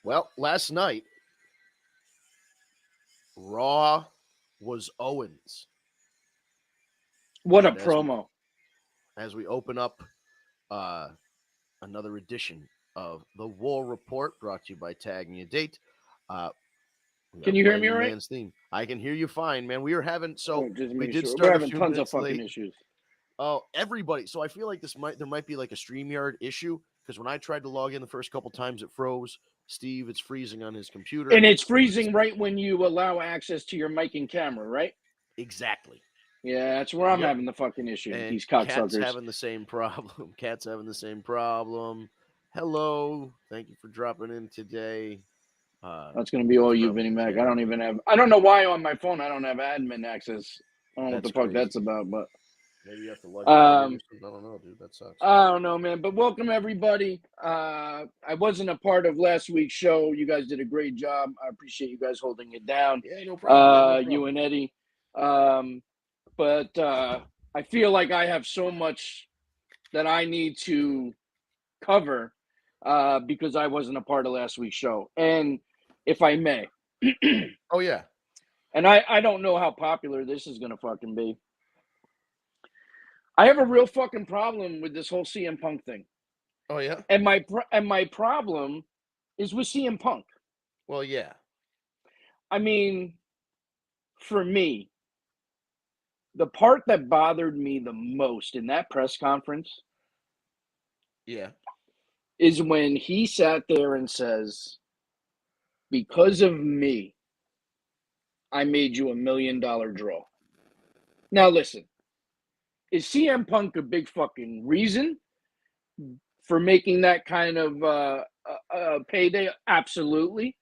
Well, last night, Raw was Owens. What a And promo. as we open up uh, another edition of the War Report, brought to you by TagMeADate, we Can are you hear me playing the all right? man's theme. I can hear you fine, man. We were having Oh, just we making did sure. We're start a having few tons of minutes fucking late. issues. Oh, everybody. So I feel like there might be like a StreamYard issue because when I tried to log in the first couple times, it froze. Steve, it's freezing on his computer. And it's freezing right when you allow access to your mic and camera, right? Exactly. Yeah, that's where I'm Yep. having the fucking issue. And These Cat's cocksuckers. having the same problem. Cat's having the same problem. Hello. Thank you for dropping in today. That's gonna be all He's you, probably Vinny Mac. can't I hear don't me. even have. I don't know why on my phone I don't have admin access. I don't know what That's the fuck that's crazy. about, but Maybe you have to log in or um, something. I don't know, dude. That sucks. I don't know, man. But welcome everybody. I wasn't a part of last week's show. You guys did a great job. I appreciate you guys holding it down. Yeah, no problem, man. No You problem. and Eddie. But I feel like I have so much that I need to cover because I wasn't a part of last week's show. And if I may, Oh yeah. and I don't know how popular this is going to fucking be. I have a real fucking problem with this whole CM Punk thing. Oh yeah. And my problem is with CM Punk. Well, yeah. I mean, for me, the part that bothered me the most in that press conference Yeah. is when he sat there and says, because of me, I made you $1 million draw. Now listen, is CM Punk a big fucking reason for making that kind of payday? Absolutely,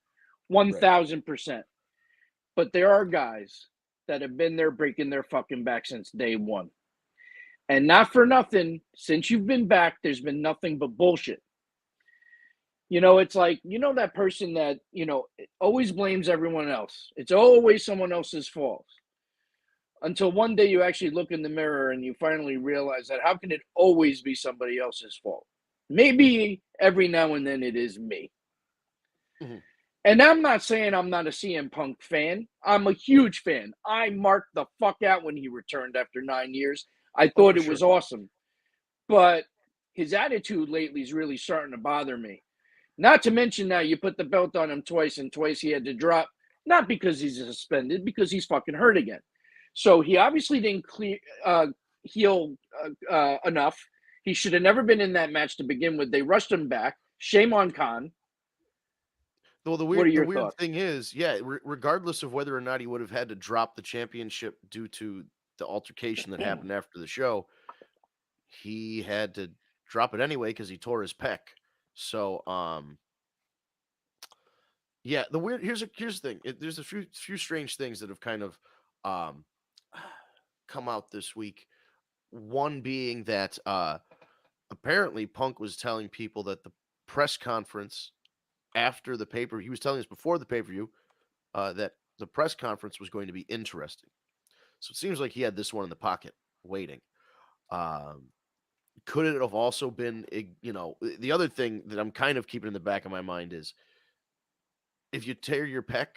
Right. 1000%. But there are guys that have been there breaking their fucking back since day one. And not for nothing, since you've been back, there's been nothing but bullshit. You know, it's like, you know, that person that, you know, always blames everyone else. It's always someone else's fault. Until one day you actually look in the mirror and you finally realize that how can it always be somebody else's fault? Maybe every now and then it is me. Mm-hmm. And I'm not saying I'm not a CM Punk fan. I'm a huge fan. I marked the fuck out when he returned after 9 years. I Oh, thought for it was sure. awesome. But his attitude lately is really starting to bother me. Not to mention now you put the belt on him twice and twice he had to drop, not because he's suspended, because he's fucking hurt again. So he obviously didn't heal enough. He should have never been in that match to begin with. They rushed him back. Shame on Khan. Well, What are the your weird thoughts? thing is, yeah, regardless of whether or not he would have had to drop the championship due to the altercation that happened after the show, he had to drop it anyway because he tore his pec. So, yeah, the weird here's the thing. There's a few strange things that have kind of um come out this week. One being that apparently Punk was telling people that the press conference after the paper, he was telling us before the pay per view that the press conference was going to be interesting. So it seems like he had this one in the pocket waiting. Um, could it have also been, the other thing that I'm kind of keeping in the back of my mind is if you tear your pec,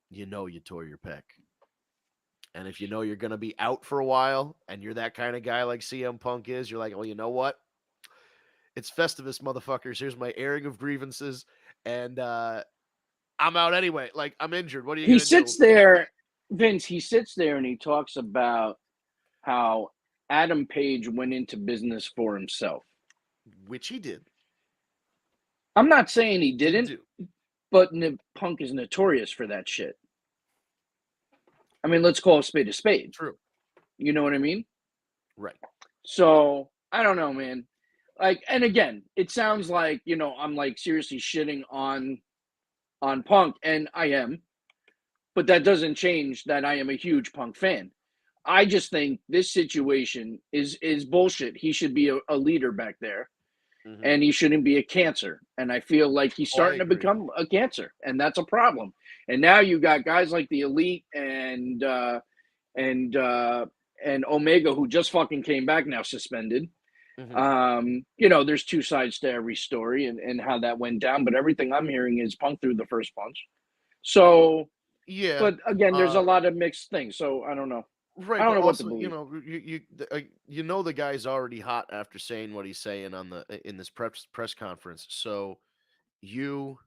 you know you tore your pec. And if you know you're going to be out for a while and you're that kind of guy like CM Punk is, you're like, well, you know what? It's Festivus, motherfuckers. Here's my airing of grievances. And I'm out anyway. Like, I'm injured. What are you He going to do? sits there, Vince, he sits there and he talks about how Adam Page went into business for himself. Which he did. I'm not saying he Did didn't, do. but Punk is notorious for that shit. I mean, let's call a spade a spade. True. You know what I mean? Right. So I don't know, man. Like, and again, it sounds like, you know, I'm like seriously shitting on Punk, and I am, but that doesn't change that I am a huge Punk fan. I just think this situation is bullshit. He should be a leader back there, Mm-hmm. and he shouldn't be a cancer. And I feel like he's Oh, I starting to agree. become a cancer, and that's a problem. And now you got guys like the Elite and and Omega who just fucking came back now suspended, Hmm. There's two sides to every story and how that went down, but everything I'm hearing is Punk threw the first punch. So, Yeah. but again, there's a Uh, lot of mixed things. So I don't know. I right, don't but know what to also, believe. you know the guy's already hot after saying what he's saying on the in this press conference. So you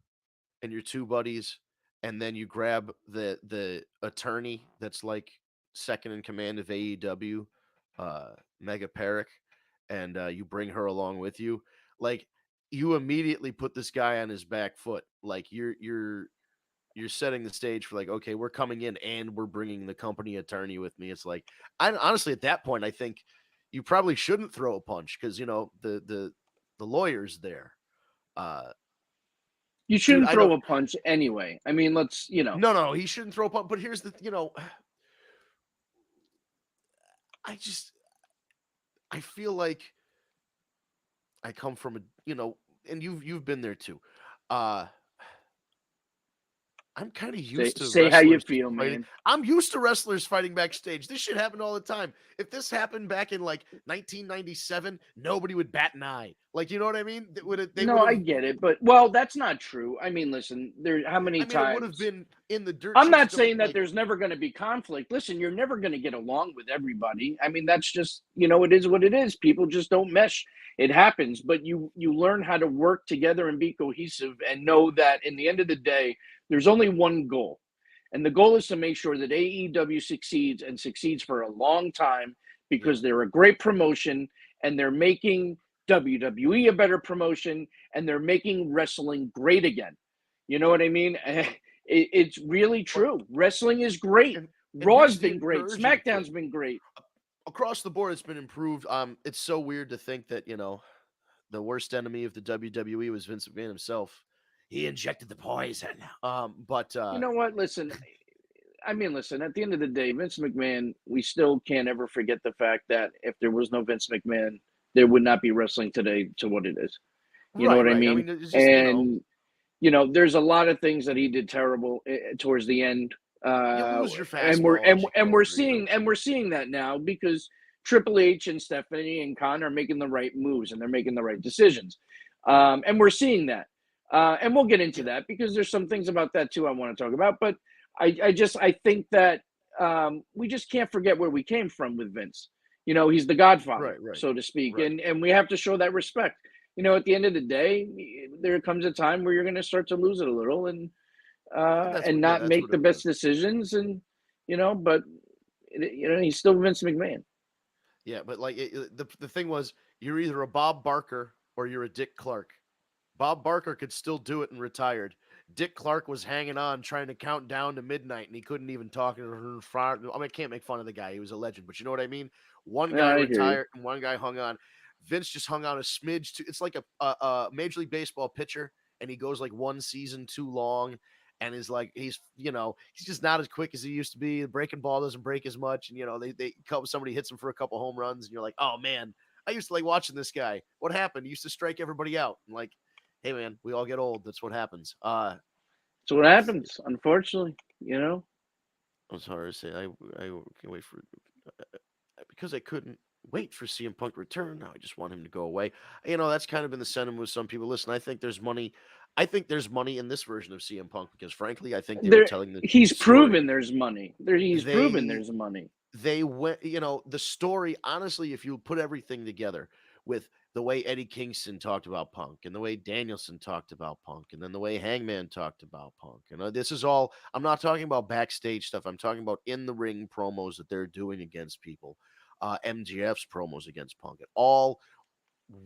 and your two buddies, and then you grab the attorney that's like second in command of AEW, uh, Mega Perrick, and you bring her along with you. Like you immediately put this guy on his back foot. Like you're setting the stage for like, okay, we're coming in and we're bringing the company attorney with me. It's like, I honestly at that point, I think you probably shouldn't throw a punch because you know the lawyer's there. Uh, You dude, shouldn't I don't. throw a punch anyway. I mean, let's. No, he shouldn't throw a punch. But here's the, I just I feel like I come from a, and you've been there too. Uh, I'm kind of say used to say how you wrestlers feel, fighting. man. I'm used to wrestlers fighting backstage. This shit happened all the time. If this happened back in like 1997, nobody would bat an eye. Like, you know what I mean? They No, would I have. get it, but well, that's not true. I mean, listen, there how many I mean, it would have times been in the dirt I'm sheets. not saying that Like, there's never going to be conflict. Listen, you're never going to get along with everybody. I mean, that's just, it is what it is. People just don't mesh. It happens, but you learn how to work together and be cohesive and know that in the end of the day, there's only one goal. And the goal is to make sure that AEW succeeds and succeeds for a long time yeah, because they're a great promotion and they're making WWE a better promotion and they're making wrestling great again. You know what I mean? It's really but true. Wrestling is great. and Raw's here's the been great. encouraging SmackDown's thing. been great. Across the board, it's been improved. It's so weird to think that the worst enemy of the WWE was Vince McMahon himself. He injected the poison. But You know what? Listen, I mean, listen, at the end of the day, Vince McMahon, we still can't ever forget the fact that if there was no Vince McMahon, there would not be wrestling today to what it is. You know right, what I right. I mean? mean, it's just And, there's a lot of things that he did terrible towards the end. you Uh, lose your and we're fastball, and, as you and go we're through. seeing and we're seeing that now because Triple H and Stephanie and Khan are making the right moves and they're making the right decisions. And we're seeing that. And we'll get into Yeah, that because there's some things about that too I want to talk about. But I think that we just can't forget where we came from with Vince. He's the Godfather, right, right, so to speak, right. and we have to show that respect. At the end of the day, there comes a time where you're going to start to lose it a little And that's and what, yeah, not that's make what the it best was. decisions, and but he's still Vince McMahon. Yeah, but like the thing was, you're either a Bob Barker or you're a Dick Clark. Bob Barker could still do it and retired. Dick Clark was hanging on, trying to count down to midnight, and he couldn't even talk. I mean, I can't make fun of the guy; he was a legend. But you know what I mean? One Yeah, guy I hear you. retired, and one guy hung on. Vince just hung on a smidge. It's like a Major League Baseball pitcher, and he goes like one season too long, and is like he's just not as quick as he used to be. The breaking ball doesn't break as much, and they somebody hits him for a couple home runs, and you're like, oh man, I used to like watching this guy. What happened? He used to strike everybody out, and like, hey man, we all get old. That's what happens. So what happens, unfortunately, I'm sorry to say, I can't wait for because I couldn't wait for CM Punk return. Now I just want him to go away. That's kind of been the sentiment with some people. Listen, I think there's money. I think there's money in this version of CM Punk because, frankly, I think they were there telling he's the story. proven there's money. He's proven They there's money. they went, the story, honestly, if you put everything together with the way Eddie Kingston talked about Punk and the way Danielson talked about Punk and then the way Hangman talked about Punk, this is all, I'm not talking about backstage stuff. I'm talking about in the ring promos that they're doing against people, MGF's promos against Punk. It all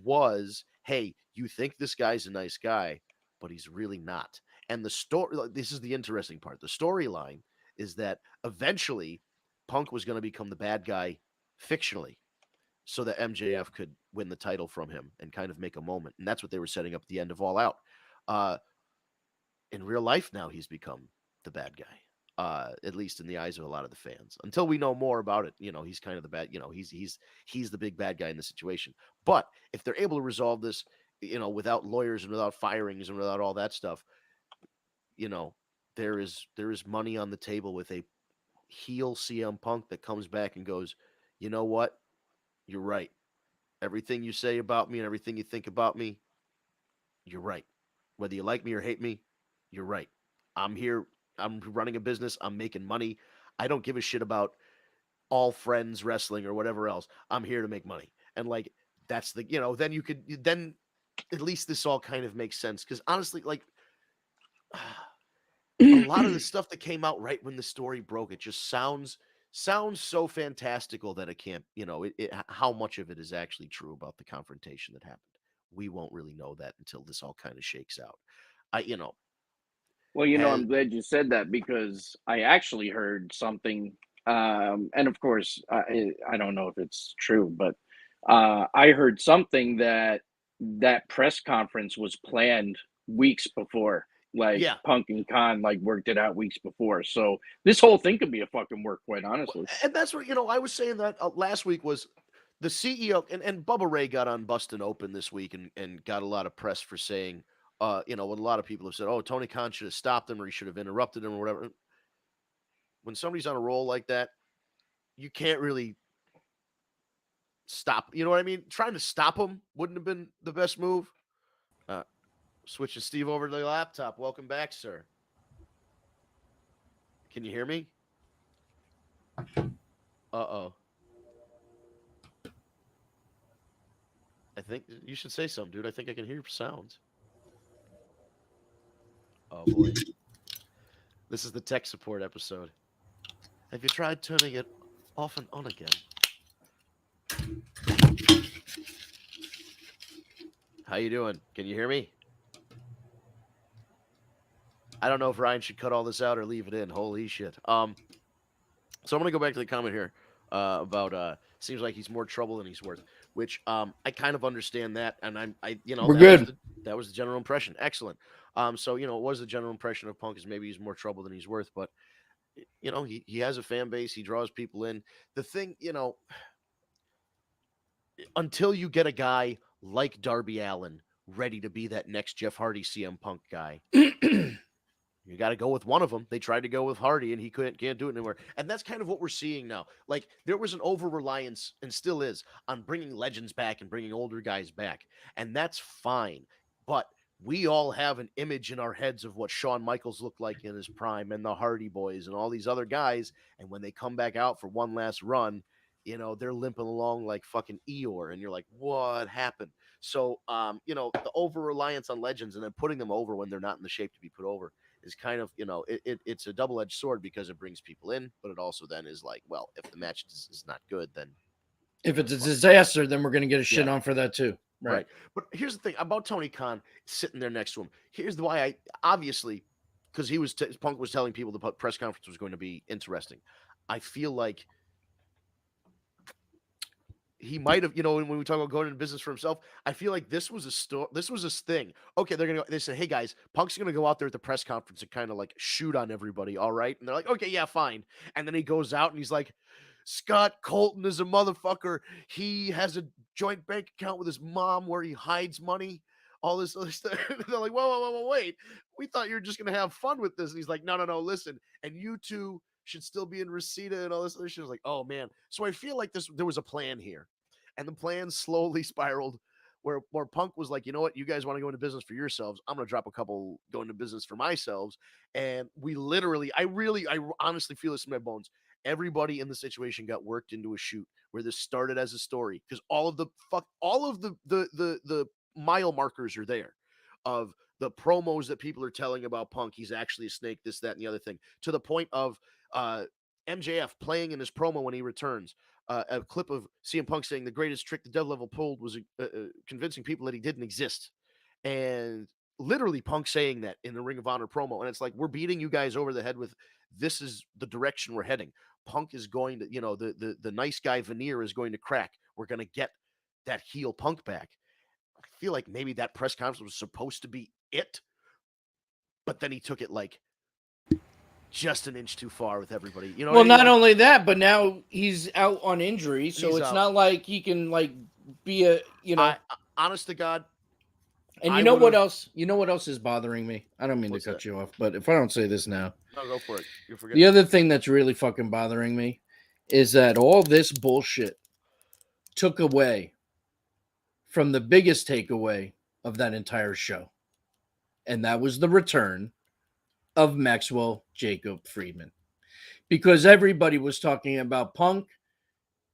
was, hey, you think this guy's a nice guy, but he's really not. And the story, this is the interesting part. The storyline is that eventually Punk was going to become the bad guy fictionally so that MJF could win the title from him and kind of make a moment. And that's what they were setting up at the end of All Out. Uh, in real life now, he's become the bad guy. At least in the eyes of a lot of the fans. Until we know more about it, he's kind of the bad. He's the big bad guy in the situation. But if they're able to resolve this, without lawyers and without firings and without all that stuff, you know, there is money on the table with a heel CM Punk that comes back and goes, you know what, you're right. everything you say about me and everything you think about me, you're right. Whether you like me or hate me, you're right. I'm here. I'm running a business. I'm making money. I don't give a shit about all friends wrestling or whatever else. I'm here to make money. And like that's the then you could then at least this all kind of makes sense because honestly, like a lot of the stuff that came out right when the story broke, it just sounds so fantastical that it can't, how much of it is actually true about the confrontation that happened. We won't really know that until this all kind of shakes out. I, Well, has I'm glad you said that because I actually heard something, and of course, I don't know if it's true, but I heard something that that press conference was planned weeks before. Like yeah. Punk and Khan like worked it out weeks before. So this whole thing could be a fucking work, quite honestly. And that's what I was saying that last week was the CEO and Bubba Ray got on Bustin' Open this week and got a lot of press for saying, what a lot of people have said, oh, Tony Khan should have stopped him or he should have interrupted him or whatever. When somebody's on a roll like that, you can't really stop. You know what I mean? Trying to stop him wouldn't have been the best move. Uh, Switching Steve over to the laptop. Welcome back, sir. Can you hear me? Uh-oh. I think you should say something, dude. I think I can hear sounds. Oh boy. This is the tech support episode. Have you tried turning it off and on again? How you doing? Can you hear me? I don't know if Ryan should cut all this out or leave it in. Holy shit. So I'm gonna go back to the comment here about seems like he's more trouble than he's worth, which I kind of understand that, and We're good. That was the general impression. Excellent. So it was the general impression of Punk is maybe he's more trouble than he's worth, but he has a fan base, he draws people in. The thing, until you get a guy like Darby Allin ready to be that next Jeff Hardy CM Punk guy, you got to go with one of them. They tried to go with Hardy, and he can't do it anymore. And that's kind of what we're seeing now. Like there was an over reliance, and still is, on bringing legends back and bringing older guys back, and that's fine. But we all have an image in our heads of what Shawn Michaels looked like in his prime, and the Hardy Boys, and all these other guys. And when they come back out for one last run, they're limping along like fucking Eeyore, and you're like, what happened? So, the over reliance on legends and then putting them over when they're not in the shape to be put over is kind of it's a double-edged sword because it brings people in, but it also then is like, well, if the match is not good, then if it's a disaster, then we're gonna get a shit on for that too. Right. But here's the thing about Tony Khan sitting there next to him. Here's why I obviously because Punk was telling people the press conference was going to be interesting. I feel like he might have, when we talk about going into business for himself, I feel like this was a thing. Okay, they said, hey guys, Punk's gonna go out there at the press conference and kind of like shoot on everybody, all right? And they're like, okay, yeah, fine. And then he goes out and he's like, Scott Colton is a motherfucker. He has a joint bank account with his mom where he hides money. All this other stuff. They're like, whoa, wait. We thought you were just gonna have fun with this. And he's like, no, listen. And you two should still be in Reseda and all this other shit. I was like, oh man. So I feel like there was a plan here. And the plan slowly spiraled where Punk was like, you know what, you guys want to go into business for yourselves. I'm going to drop a couple go into business for myself. And we literally, I honestly feel this in my bones. Everybody in the situation got worked into a shoot where this started as a story because all of the mile markers are there of the promos that people are telling about Punk. He's actually a snake, this, that, and the other thing, to the point of MJF playing in his promo when he returns. A clip of CM Punk saying the greatest trick the Devil ever pulled was convincing people that he didn't exist. And literally Punk saying that in the Ring of Honor promo. And it's like, we're beating you guys over the head with this is the direction we're heading. Punk is going to, the nice guy veneer is going to crack. We're going to get that heel Punk back. I feel like maybe that press conference was supposed to be it, but then he took it like just an inch too far with everybody. Well, not only that, but now he's out on injury, so it's not like he can be a honest to God. And you know what else? You know what else is bothering me? I don't mean to cut you off, but if I don't say this now, no, go for it. You're forgetting. The other thing that's really fucking bothering me is that all this bullshit took away from the biggest takeaway of that entire show. And that was the return of Maxwell Jacob Friedman. Because everybody was talking about Punk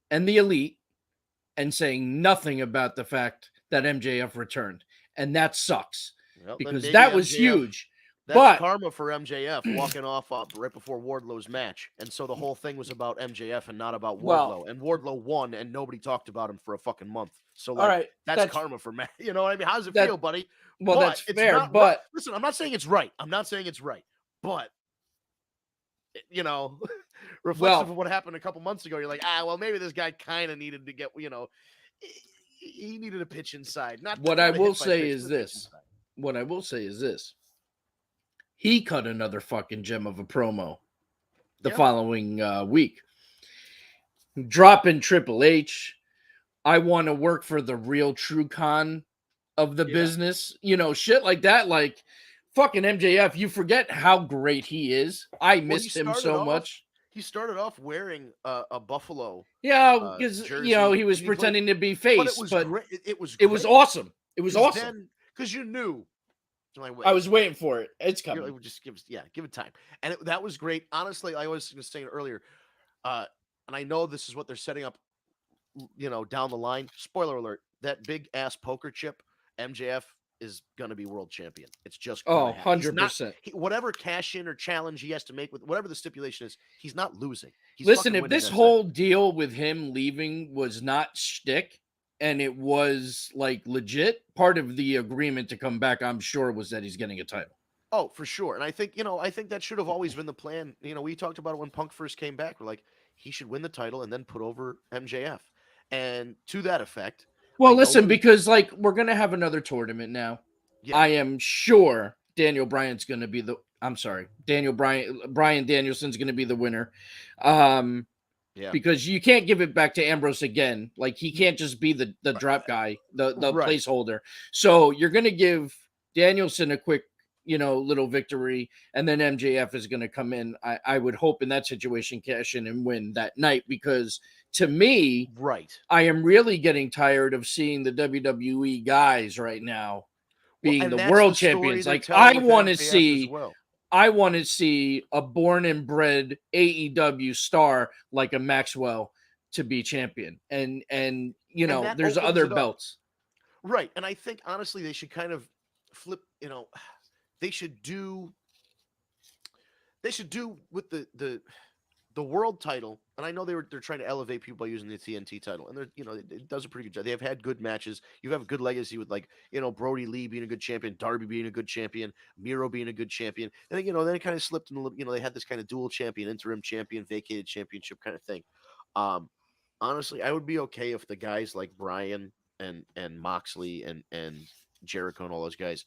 and the Elite and saying nothing about the fact that MJF returned. And that sucks Well, then because maybe that was MJF. huge. That's But karma for MJF walking off right before Wardlow's match, and so the whole thing was about MJF and not about well, Wardlow. And Wardlow won, and nobody talked about him for a fucking month. So all like, right, that's karma for Matt. You know what I mean? How does it that feel, buddy? well, But that's it's fair. not right. But Listen, I'm not saying it's right. I'm not saying it's right. But you know, reflexive well, of what happened a couple months ago, you're like, well, maybe this guy kind of needed to get, he needed a pitch inside. Not what I not a will hit by say pitch, is but a pitch this. inside. What I will say is this. He cut another fucking gem of a promo the Yeah. following week. Dropping Triple H. I want to work for the real true con of the Yeah. business. You know, shit like that. Like, fucking MJF, you forget how great he is. I missed him so much. He started off wearing a Buffalo Yeah, because, jersey. you know, he was and played- pretending to be but face, it was but great. It was it great. was awesome. It was 'Cause awesome. Because you knew. Like, I was waiting for it. It's you're coming. like, just give it time. And that was great. Honestly, I was saying earlier, and I know this is what they're setting up, down the line. Spoiler alert, that big ass poker chip, MJF is gonna be world champion. It's just gonna happen. 100%. Whatever cash in or challenge he has to make with whatever the stipulation is, he's not losing. He's Listen, fucking if winning this that whole segment. deal with him leaving was not shtick and it was like legit, part of the agreement to come back, I'm sure, was that he's getting a title. Oh, for sure. And I think, that should have always been the plan. We talked about it when Punk first came back. We're like, he should win the title and then put over MJF. And to that effect, Well, I know listen, that because like we're gonna have another tournament now. Yeah. I am sure Daniel Bryan's gonna be the. I'm sorry, Brian Danielson's gonna be the winner. Yeah. Because you can't give it back to Ambrose again. Like he can't just be the drop guy, the Right. placeholder. So you're gonna give Danielson a quick, little victory, and then MJF is gonna come in. I would hope in that situation cash in and win that night, because to me, Right. I am really getting tired of seeing the WWE guys right now being and the that's world the story champions. they're Like telling I with want to MJF as see. well. I want to see a born and bred AEW star like a Maxwell to be champion. And that there's opens other it up. belts. Right. And I think honestly they should kind of flip, they should do with the world title. And I know they're trying to elevate people by using the TNT title, and it does a pretty good job. They have had good matches. You have a good legacy with, like, Brody Lee being a good champion, Darby being a good champion, Miro being a good champion. And then it kind of slipped in a little. They had this kind of dual champion, interim champion, vacated championship kind of thing. Honestly, I would be okay if the guys like Bryan and Moxley and Jericho and all those guys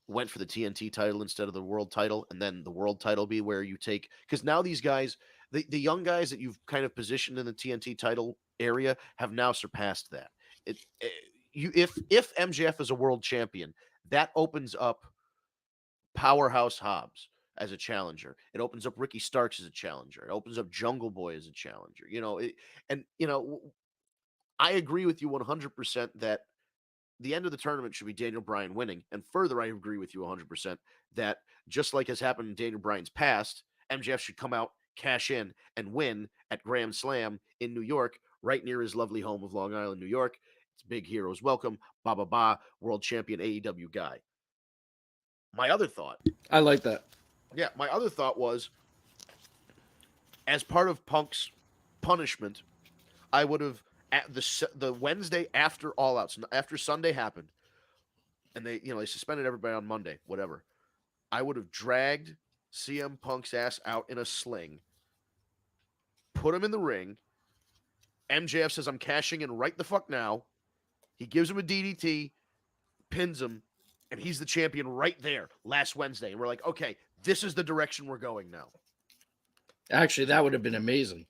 went for the TNT title instead of the world title, and then the world title be where you take, because now these guys, the young guys that you've kind of positioned in the TNT title area have now surpassed that. If MJF is a world champion, that opens up Powerhouse Hobbs as a challenger. It opens up Ricky Starks as a challenger. It opens up Jungle Boy as a challenger. I agree with you 100% that the end of the tournament should be Daniel Bryan winning. And further, I agree with you 100% that just like has happened in Daniel Bryan's past, MJF should come out, cash in, and win at Grand Slam in New York, right near his lovely home of Long Island, New York. It's Big Heroes Welcome, world champion AEW guy. My other thought. I like that. Yeah, my other thought was, as part of Punk's punishment, I would have, at the Wednesday after All Out, after Sunday happened, and they suspended everybody on Monday, whatever, I would have dragged CM Punk's ass out in a sling, put him in the ring. MJF says, I'm cashing in right the fuck now. He gives him a DDT, pins him, and he's the champion right there last Wednesday. And we're like, okay, this is the direction we're going now. Actually, that would have been amazing.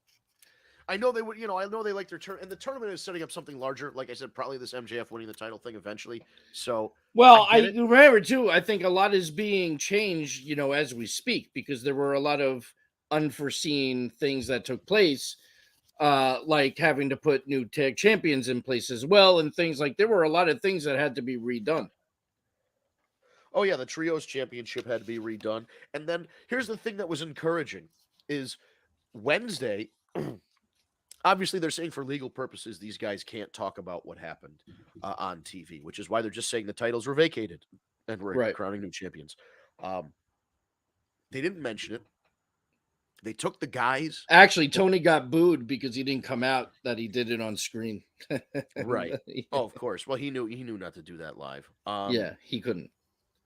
I know they would, I know they like their turn, and the tournament is setting up something larger. Like I said, probably this MJF winning the title thing eventually. So, well, I remember too. I think a lot is being changed, as we speak, because there were a lot of unforeseen things that took place like having to put new tag champions in place as well, and things like there were a lot of things that had to be redone. Oh yeah, the trios championship had to be redone. And then here's the thing that was encouraging is Wednesday. Obviously, they're saying for legal purposes these guys can't talk about what happened on TV, which is why they're just saying the titles were vacated and we're Right. crowning new champions. Um, they didn't mention it. They took the guys. Actually, Tony got booed because he didn't come out that he did it on screen. Right. Oh, of course. Well, he knew not to do that live. Yeah, he couldn't.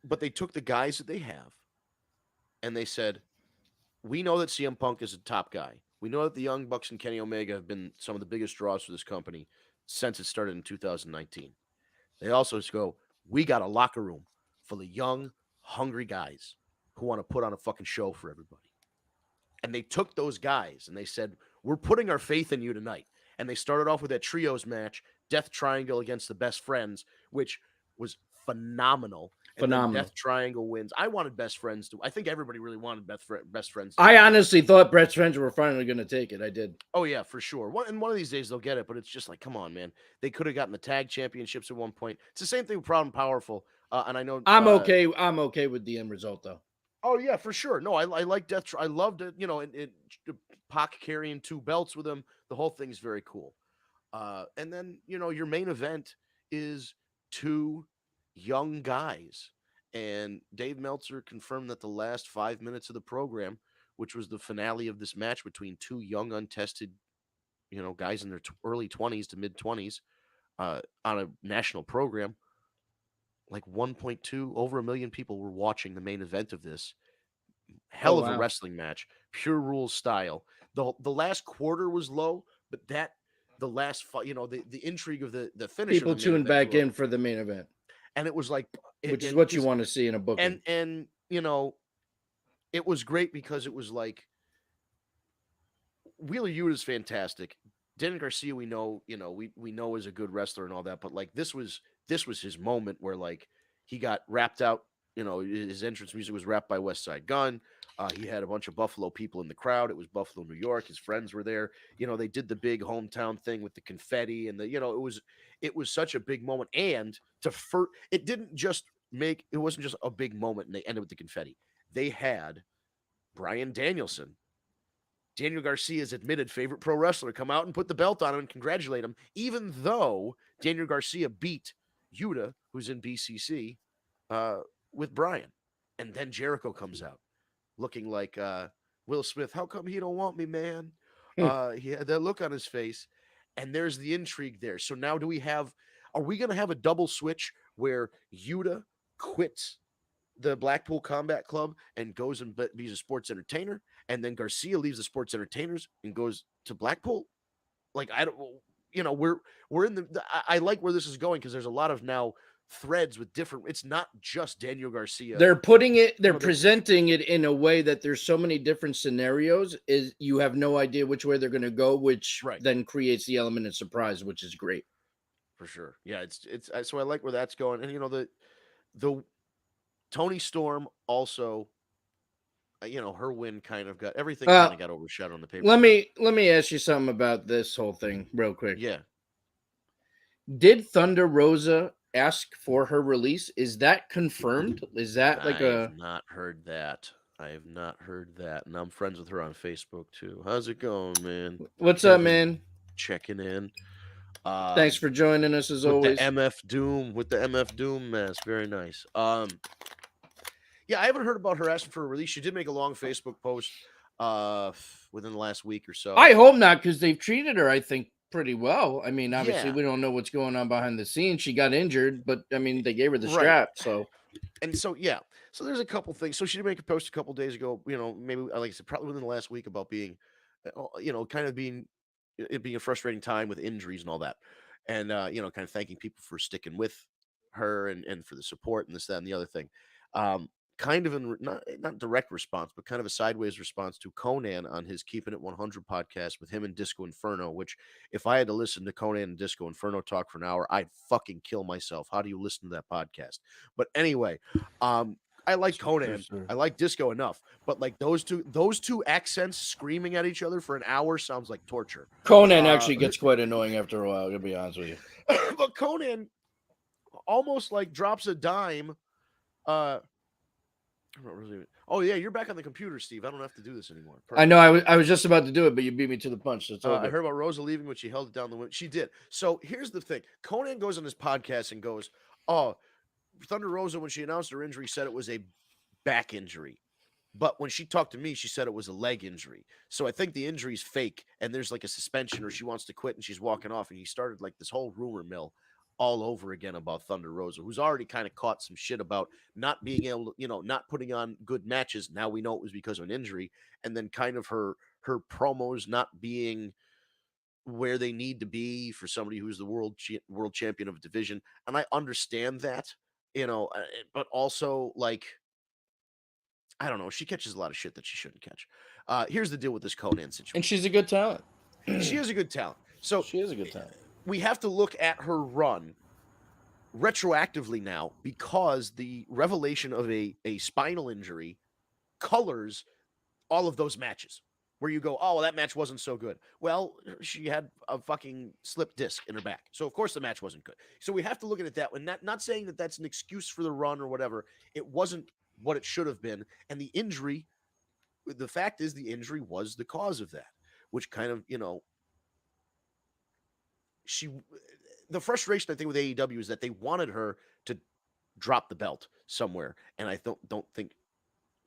But they took the guys that they have, and they said, "We know that CM Punk is a top guy. We know that the Young Bucks and Kenny Omega have been some of the biggest draws for this company since it started in 2019." They also just go, "We got a locker room full of young, hungry guys who want to put on a fucking show for everybody." And they took those guys and they said, "We're putting our faith in you tonight." And they started off with that trios match, Death Triangle against the Best Friends, which was phenomenal. And then Phenomenal. Death Triangle wins. I wanted Best Friends to. I think everybody really wanted Best Friends. I honestly thought Brett's friends were finally going to take it. I did. Oh yeah, for sure. One of these days they'll get it, but it's just like, come on, man. They could have gotten the tag championships at one point. It's the same thing with Proud and Powerful. And I know I'm okay. I'm okay with the end result though. Oh yeah, for sure. No, I like Death. I loved it. And Pac carrying 2 belts with him. The whole thing's very cool. And then your main event is 2 young guys, and Dave Meltzer confirmed that the last 5 minutes of the program, which was the finale of this match between 2 young, untested, guys in their early 20s to mid 20s, on a national program, like 1.2 over a million people were watching the main event of this. Oh Hell of a wow. wrestling match, pure rules style. The last quarter was low, but the last the intrigue of the finish People of the main tuned event back were, in for the main event, and it was like which is and what you want to see in a booking. and it was great because it was like Wheeler Yuta is fantastic. Daniel Garcia, we know, we know is a good wrestler and all that, but like this was his moment where like he got wrapped out. His entrance music was wrapped by West Side Gun. He had a bunch of Buffalo people in the crowd. It was Buffalo, New York. His friends were there. They did the big hometown thing with the confetti and it was such a big moment. And it wasn't just a big moment and they ended with the confetti. They had Bryan Danielson, Daniel Garcia's admitted favorite pro wrestler, come out and put the belt on him and congratulate him, even though Daniel Garcia beat Yuta, who's in BCC, with Bryan. And then Jericho comes out looking like Will Smith. How come he don't want me, man? He had that look on his face. And there's the intrigue there. So now are we going to have a double switch where Yuta quits the Blackpool Combat Club and goes and be a sports entertainer, and then Garcia leaves the sports entertainers and goes to Blackpool? Like, I don't, we're in I like where this is going because there's a lot of now threads with different. It's not just Daniel Garcia. They're presenting it in a way that there's so many different scenarios. Is you have no idea which way they're going to go, which then creates the element of surprise, which is great for sure. Yeah, it's so I like where that's going, and the Tony Storm also, her win kind of got everything kind of got overshadowed on the paper. Let me ask you something about this whole thing real quick. Yeah. Did Thunder Rosa ask for her release? Is that confirmed? Is that I have not heard that. And I'm friends with her on Facebook too. How's it going, man? What's up, man? Checking in. Thanks for joining us as always. With the MF Doom mask. Very nice. Yeah, I haven't heard about her asking for a release. She did make a long Facebook post within the last week or so. I hope not, because they've treated her, I think, pretty well. I mean, obviously, we don't know what's going on behind the scenes. She got injured, but I mean, they gave her the strap. So there's a couple things. So she did make a post a couple days ago. Maybe like I said, probably within the last week about being, kind of being it being a frustrating time with injuries and all that, and kind of thanking people for sticking with her and for the support and this, that, and the other thing. Kind of in not direct response, but kind of a sideways response to Conan on his Keeping It 100 podcast with him and Disco Inferno, which if I had to listen to Conan and Disco Inferno talk for an hour, I'd fucking kill myself. How do you listen to that podcast? But anyway, I like True Conan. story. I like Disco enough, but like those two accents screaming at each other for an hour sounds like torture. Conan Uh, actually gets quite annoying after a while. To be honest with you. but Conan almost like drops a dime. I'm not really. Oh yeah, you're back on the computer, Steve. I don't have to do this anymore. I Perfect. know. I was just about to do it, but you beat me to the punch. So it's all I good. heard about Rosa leaving when she held it down the window. She did. So here's the thing: Conan goes on his podcast and goes, "Oh, Thunder Rosa, when she announced her injury, said it was a back injury. But when she talked to me, she said it was a leg injury. So I think the injury's fake and there's like a suspension or she wants to quit and she's walking off." And he started like this whole rumor mill all over again about Thunder Rosa, who's already kind of caught some shit about not being able to, not putting on good matches. Now we know it was because of an injury. And then kind of her promos not being where they need to be for somebody who's the world champion of a division. And I understand that, but also like I don't know. She catches a lot of shit that she shouldn't catch. Here's the deal with this Conan situation. And she's a good talent. She is a good talent. So She is a good talent. we have to look at her run retroactively now because the revelation of a spinal injury colors all of those matches where you go, oh, well, that match wasn't so good. Well, she had a fucking slip disc in her back. So, of course, the match wasn't good. So we have to look at it that way. Not saying that that's an excuse for the run or whatever. It wasn't what it should have been. And the fact is the injury was the cause of that, which kind of, she, the frustration I think with AEW is that they wanted her to drop the belt somewhere. And I don't think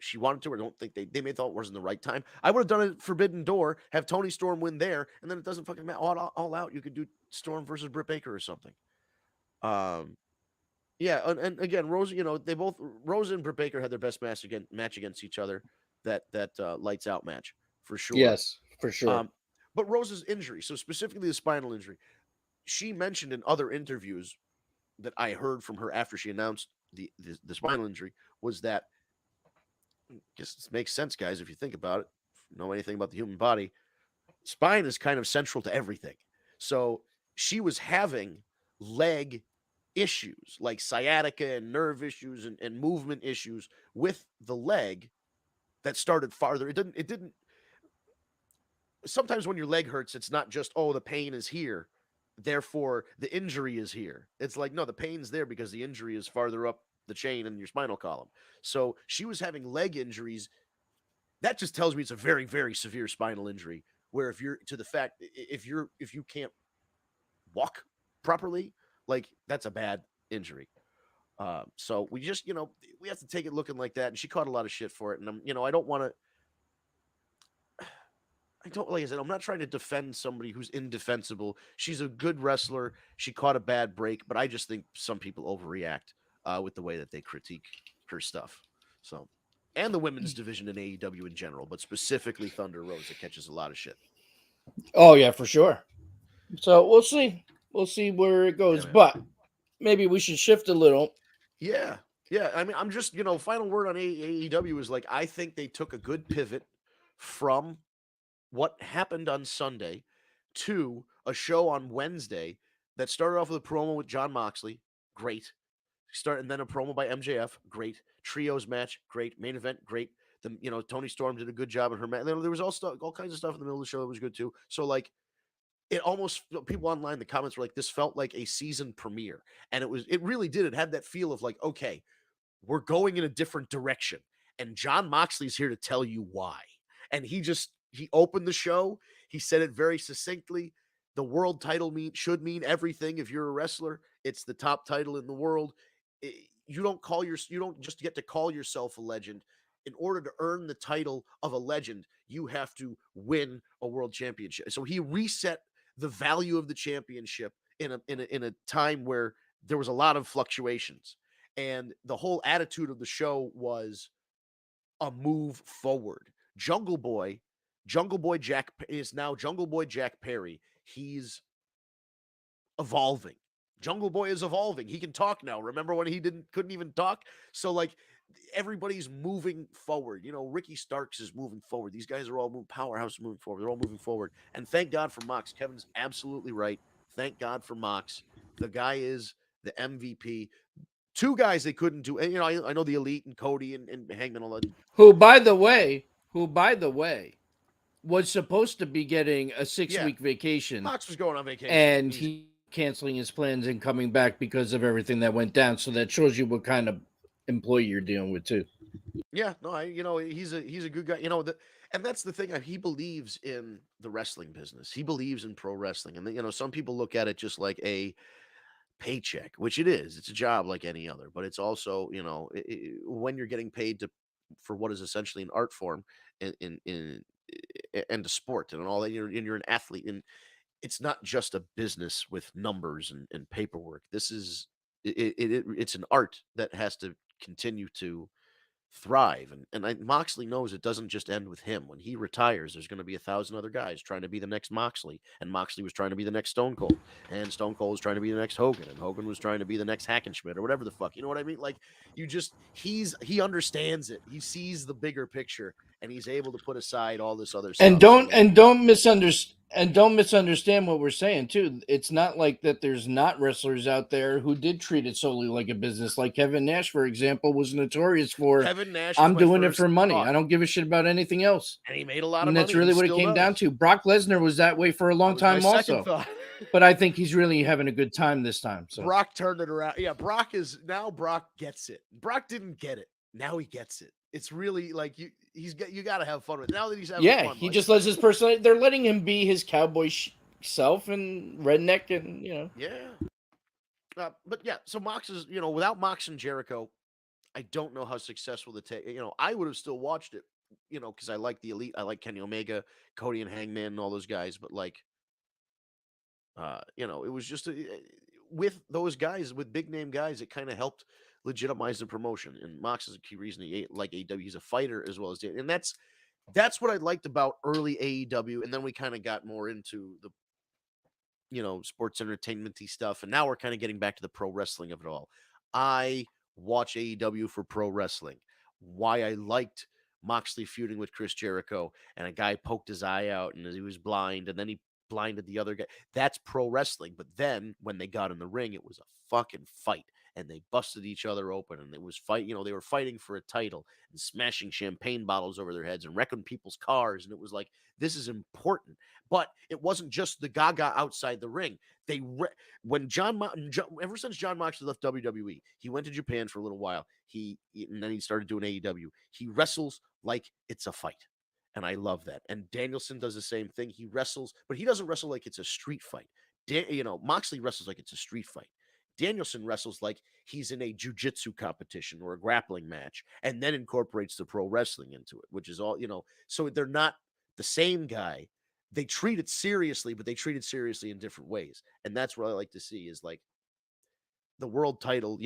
she wanted to, or don't think they may have thought it wasn't the right time. I would have done it Forbidden Door, have Tony Storm win there, and then it doesn't fucking matter. All out, you could do Storm versus Britt Baker or something. Yeah, and again, Rosa, Rosa and Britt Baker had their best match against each other. That lights out match for sure. Yes, for sure. But Rosa's injury, so specifically the spinal injury, she mentioned in other interviews that I heard from her after she announced the spinal injury was that I guess this makes sense, guys, if you think about it. If you know anything about the human body, spine is kind of central to everything. So she was having leg issues like sciatica and nerve issues and movement issues with the leg that started farther. It didn't sometimes when your leg hurts, it's not just, oh, the pain is here, therefore the injury is here. It's like, no, the pain's there because the injury is farther up the chain in your spinal column. So she was having leg injuries. That just tells me it's a very, very severe spinal injury. Where if you're to the fact if you can't walk properly, like that's a bad injury. So we just we have to take it looking like that. And she caught a lot of shit for it. And I don't want to. I don't like I said, I'm not trying to defend somebody who's indefensible. She's a good wrestler. She caught a bad break, but I just think some people overreact with the way that they critique her stuff. So, and the women's division in AEW in general, but specifically Thunder Rosa catches a lot of shit. Oh yeah, for sure. So we'll see. We'll see where it goes. Yeah, But maybe we should shift a little. Yeah. Yeah. I mean, I'm just, final word on AEW is like, I think they took a good pivot from what happened on Sunday to a show on Wednesday that started off with a promo with John Moxley. Great. And then a promo by MJF. Great. Trios match. Great. Main event. Great. Tony Storm did a good job in her match. There was all kinds of stuff in the middle of the show that was good too. So like, it almost people online, the comments were like, this felt like a season premiere, and it really did. It had that feel of like, okay, we're going in a different direction, and John Moxley's here to tell you why. And he opened the show. He said it very succinctly. The world title should mean everything. If you're a wrestler, it's the top title in the world. You don't just get to call yourself a legend. In order to earn the title of a legend, you have to win a world championship. So he reset the value of the championship in a time where there was a lot of fluctuations. And the whole attitude of the show was a move forward. Jungle Boy Jack is now Jungle Boy Jack Perry. He's evolving. Jungle Boy is evolving. He can talk now. Remember when he couldn't even talk? So like everybody's moving forward. Ricky Starks is moving forward. These guys are all moving. Powerhouse is moving forward. They're all moving forward. And thank God for Mox. Kevin's absolutely right. Thank God for Mox. The guy is the MVP. two guys they couldn't do. And, I know the Elite and Cody and Hangman. All that. Who, by the way, was supposed to be getting a 6-week vacation, Mox was going on vacation, and he canceling his plans and coming back because of everything that went down. So that shows you what kind of employee you're dealing with too. Yeah, no, he's a good guy. And that's the thing. He believes in the wrestling business. He believes in pro wrestling, and some people look at it just like a paycheck, which it is. It's a job like any other, but it's also, when you're getting paid for what is essentially an art form and a sport and all that, you're an athlete, and it's not just a business with numbers and paperwork. This is it's an art that has to continue to thrive. And Moxley knows it doesn't just end with him. When he retires, there's going to be 1,000 other guys trying to be the next Moxley, and Moxley was trying to be the next Stone Cold, and Stone Cold was trying to be the next Hogan, and Hogan was trying to be the next Hackenschmidt or whatever the fuck. You know what I mean? Like, he understands it. He sees the bigger picture, and he's able to put aside all this other stuff. Don't misunderstand what we're saying too. It's not like that there's not wrestlers out there who did treat it solely like a business. Like Kevin Nash, for example, was notorious for Kevin Nash. I'm doing it for money. I don't give a shit about anything else. And he made a lot of money. And that's really what it came down to. Brock Lesnar was that way for a long time also. But I think he's really having a good time this time. So Brock turned it around. Yeah, Brock gets it. Brock didn't get it. Now he gets it. It's really like you got to have fun with it. Now that he's having fun. He just lets his personality. They're letting him be his cowboy self and redneck and, Yeah. But yeah, so Mox is, without Mox and Jericho, I don't know how successful the I would have still watched it, because I like the Elite. I like Kenny Omega, Cody and Hangman and all those guys. But like, it was just with those guys, with big name guys, it kind of helped legitimize the promotion. And Mox is a key reason he like AEW. He's a fighter as well as and that's what I liked about early AEW. And then we kind of got more into the sports entertainment-y stuff, and now we're kind of getting back to the pro wrestling of it all. I watch AEW for pro wrestling. Why I liked Moxley feuding with Chris Jericho, and a guy poked his eye out and he was blind, and then he blinded the other guy. That's pro wrestling. But then when they got in the ring, it was a fucking fight, and they busted each other open, and it was they were fighting for a title and smashing champagne bottles over their heads and wrecking people's cars, and it was like, this is important. But it wasn't just the gaga outside the ring. When ever since John Moxley left WWE, he went to Japan for a little while. And then he started doing AEW. He wrestles like it's a fight, and I love that. And Danielson does the same thing. He wrestles, but he doesn't wrestle like it's a street fight. Moxley wrestles like it's a street fight. Danielson wrestles like he's in a jiu-jitsu competition or a grappling match, and then incorporates the pro wrestling into it, which is all, so they're not the same guy. They treat it seriously, but they treat it seriously in different ways. And that's what I like to see is like the world title,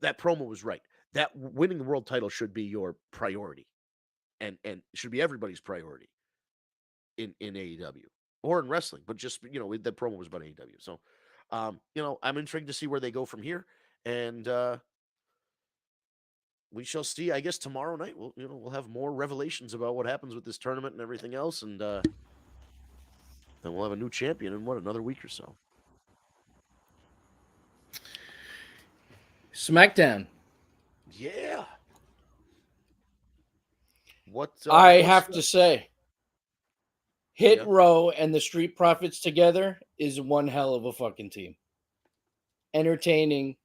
that promo was right. That winning the world title should be your priority, and it should be everybody's priority in AEW or in wrestling, but just, that promo was about AEW. So, I'm intrigued to see where they go from here. And, we shall see. I guess tomorrow night we'll have more revelations about what happens with this tournament and everything else, and then we'll have a new champion in another week or so. SmackDown. Yeah. I have to say, Hit Row and the Street Profits together is one hell of a fucking team. Entertaining.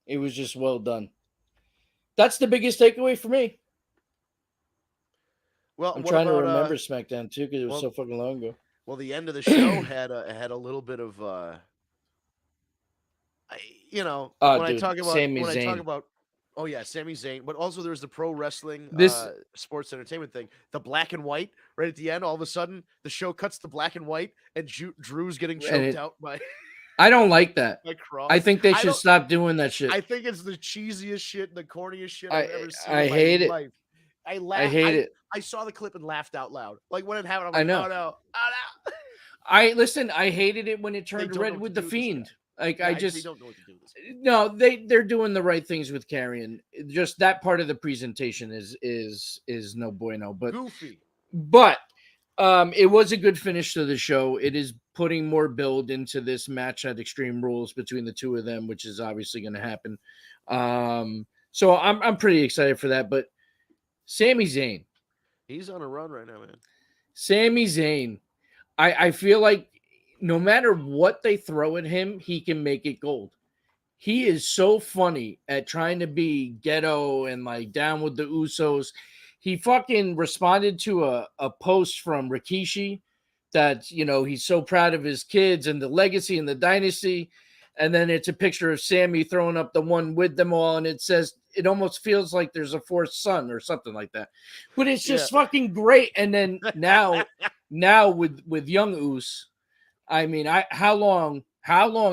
It was just well done. That's the biggest takeaway for me. Well, I'm trying to remember SmackDown too because it was so fucking long ago. Well, the end of the show had a little bit of I talk about oh yeah, Sami Zayn, but also there's the pro wrestling sports entertainment thing, the black and white right at the end. All of a sudden, the show cuts to black and white, and Drew's getting choked out by. I don't like that. I think they should stop doing that shit. I think it's the cheesiest shit, the corniest shit I've ever seen. I hate it. Life. I laughed. I hate it. I saw the clip and laughed out loud. Like when it happened, I'm like, oh no. I hated it when it turned red with the Fiend. Like they don't know what to do with this. No, they're doing the right things with Karrion. Just that part of the presentation is no bueno. But goofy. But It was a good finish to the show. It is putting more build into this match at Extreme Rules between the two of them, which is obviously going to happen. So I'm pretty excited for that. But Sami Zayn, He's on a run right now, man. Sami Zayn, I feel like no matter what they throw at him, he can make it gold. He is so funny at trying to be ghetto and like down with the Usos. He fucking responded to a post from Rikishi that, he's so proud of his kids and the legacy and the dynasty. And then it's a picture of Sammy throwing up the one with them all. And it says, it almost feels like there's a fourth son or something like that. But it's just fucking great. And then now with young Us, I mean, how long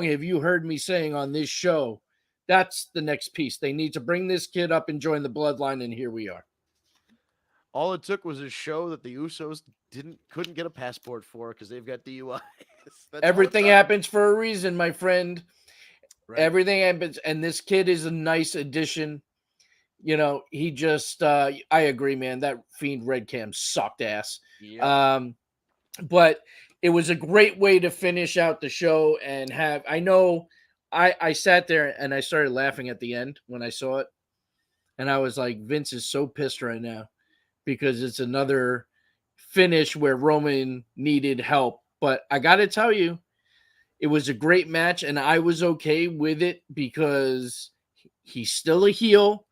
have you heard me saying on this show that's the next piece? They need to bring this kid up and join the bloodline, and here we are. All it took was a show that the Usos couldn't get a passport for because they've got DUIs. Everything happens for a reason, my friend. Right. Everything happens, and this kid is a nice addition. He just I agree, man. That Fiend Red Cam sucked ass. Yeah. But it was a great way to finish out the show and have. I know I sat there and I started laughing at the end when I saw it, and I was like, Vince is so pissed right now because it's another finish where Roman needed help. But I got to tell you, it was a great match, and I was okay with it because he's still a heel.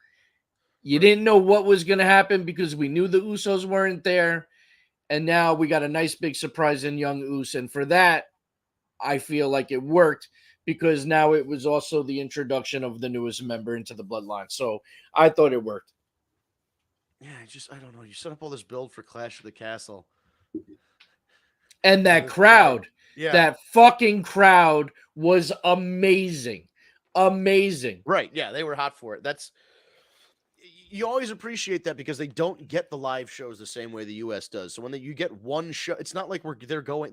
You didn't know what was going to happen because we knew the Usos weren't there. And now we got a nice big surprise in young Us. And for that, I feel like it worked because now it was also the introduction of the newest member into the bloodline. So I thought it worked. Yeah, I don't know. You set up all this build for Clash of the Castle. And that crowd, yeah, that fucking crowd was amazing. Amazing. Right. Yeah, they were hot for it. You always appreciate that because they don't get the live shows the same way the US does. So when you get one show, it's not like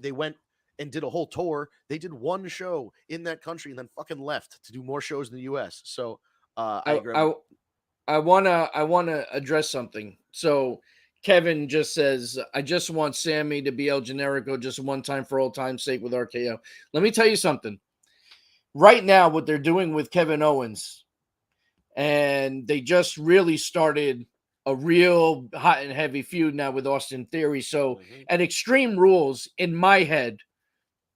they went and did a whole tour. They did one show in that country and then fucking left to do more shows in the US. So I agree. I wanna address something. So Kevin just says, I just want Sammy to be El Generico just one time for old time's sake with RKO. Let me tell you something. Right now, what they're doing with Kevin Owens, and they just really started a real hot and heavy feud now with Austin Theory. So at Extreme Rules, in my head,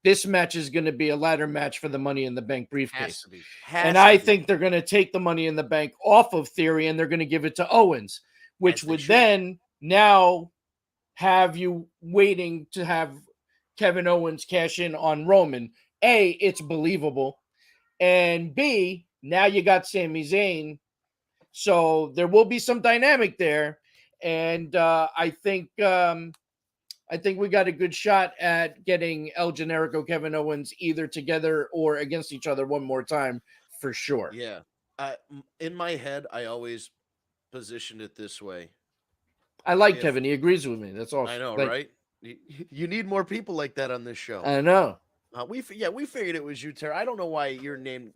this match is going to be a ladder match for the Money in the Bank briefcase. I think they're going to take the Money in the Bank off of Theory and they're going to give it to Owens, which would then now have you waiting to have Kevin Owens cash in on Roman. A, it's believable. And B, now you got Sami Zayn. So there will be some dynamic there. And I think we got a good shot at getting El Generico, Kevin Owens either together or against each other one more time for sure. Yeah. In my head, I always positioned it this way. I like Kevin. He agrees with me. That's awesome. I know, right? You need more people like that on this show. I know. We figured it was you, Tara. I don't know why your name.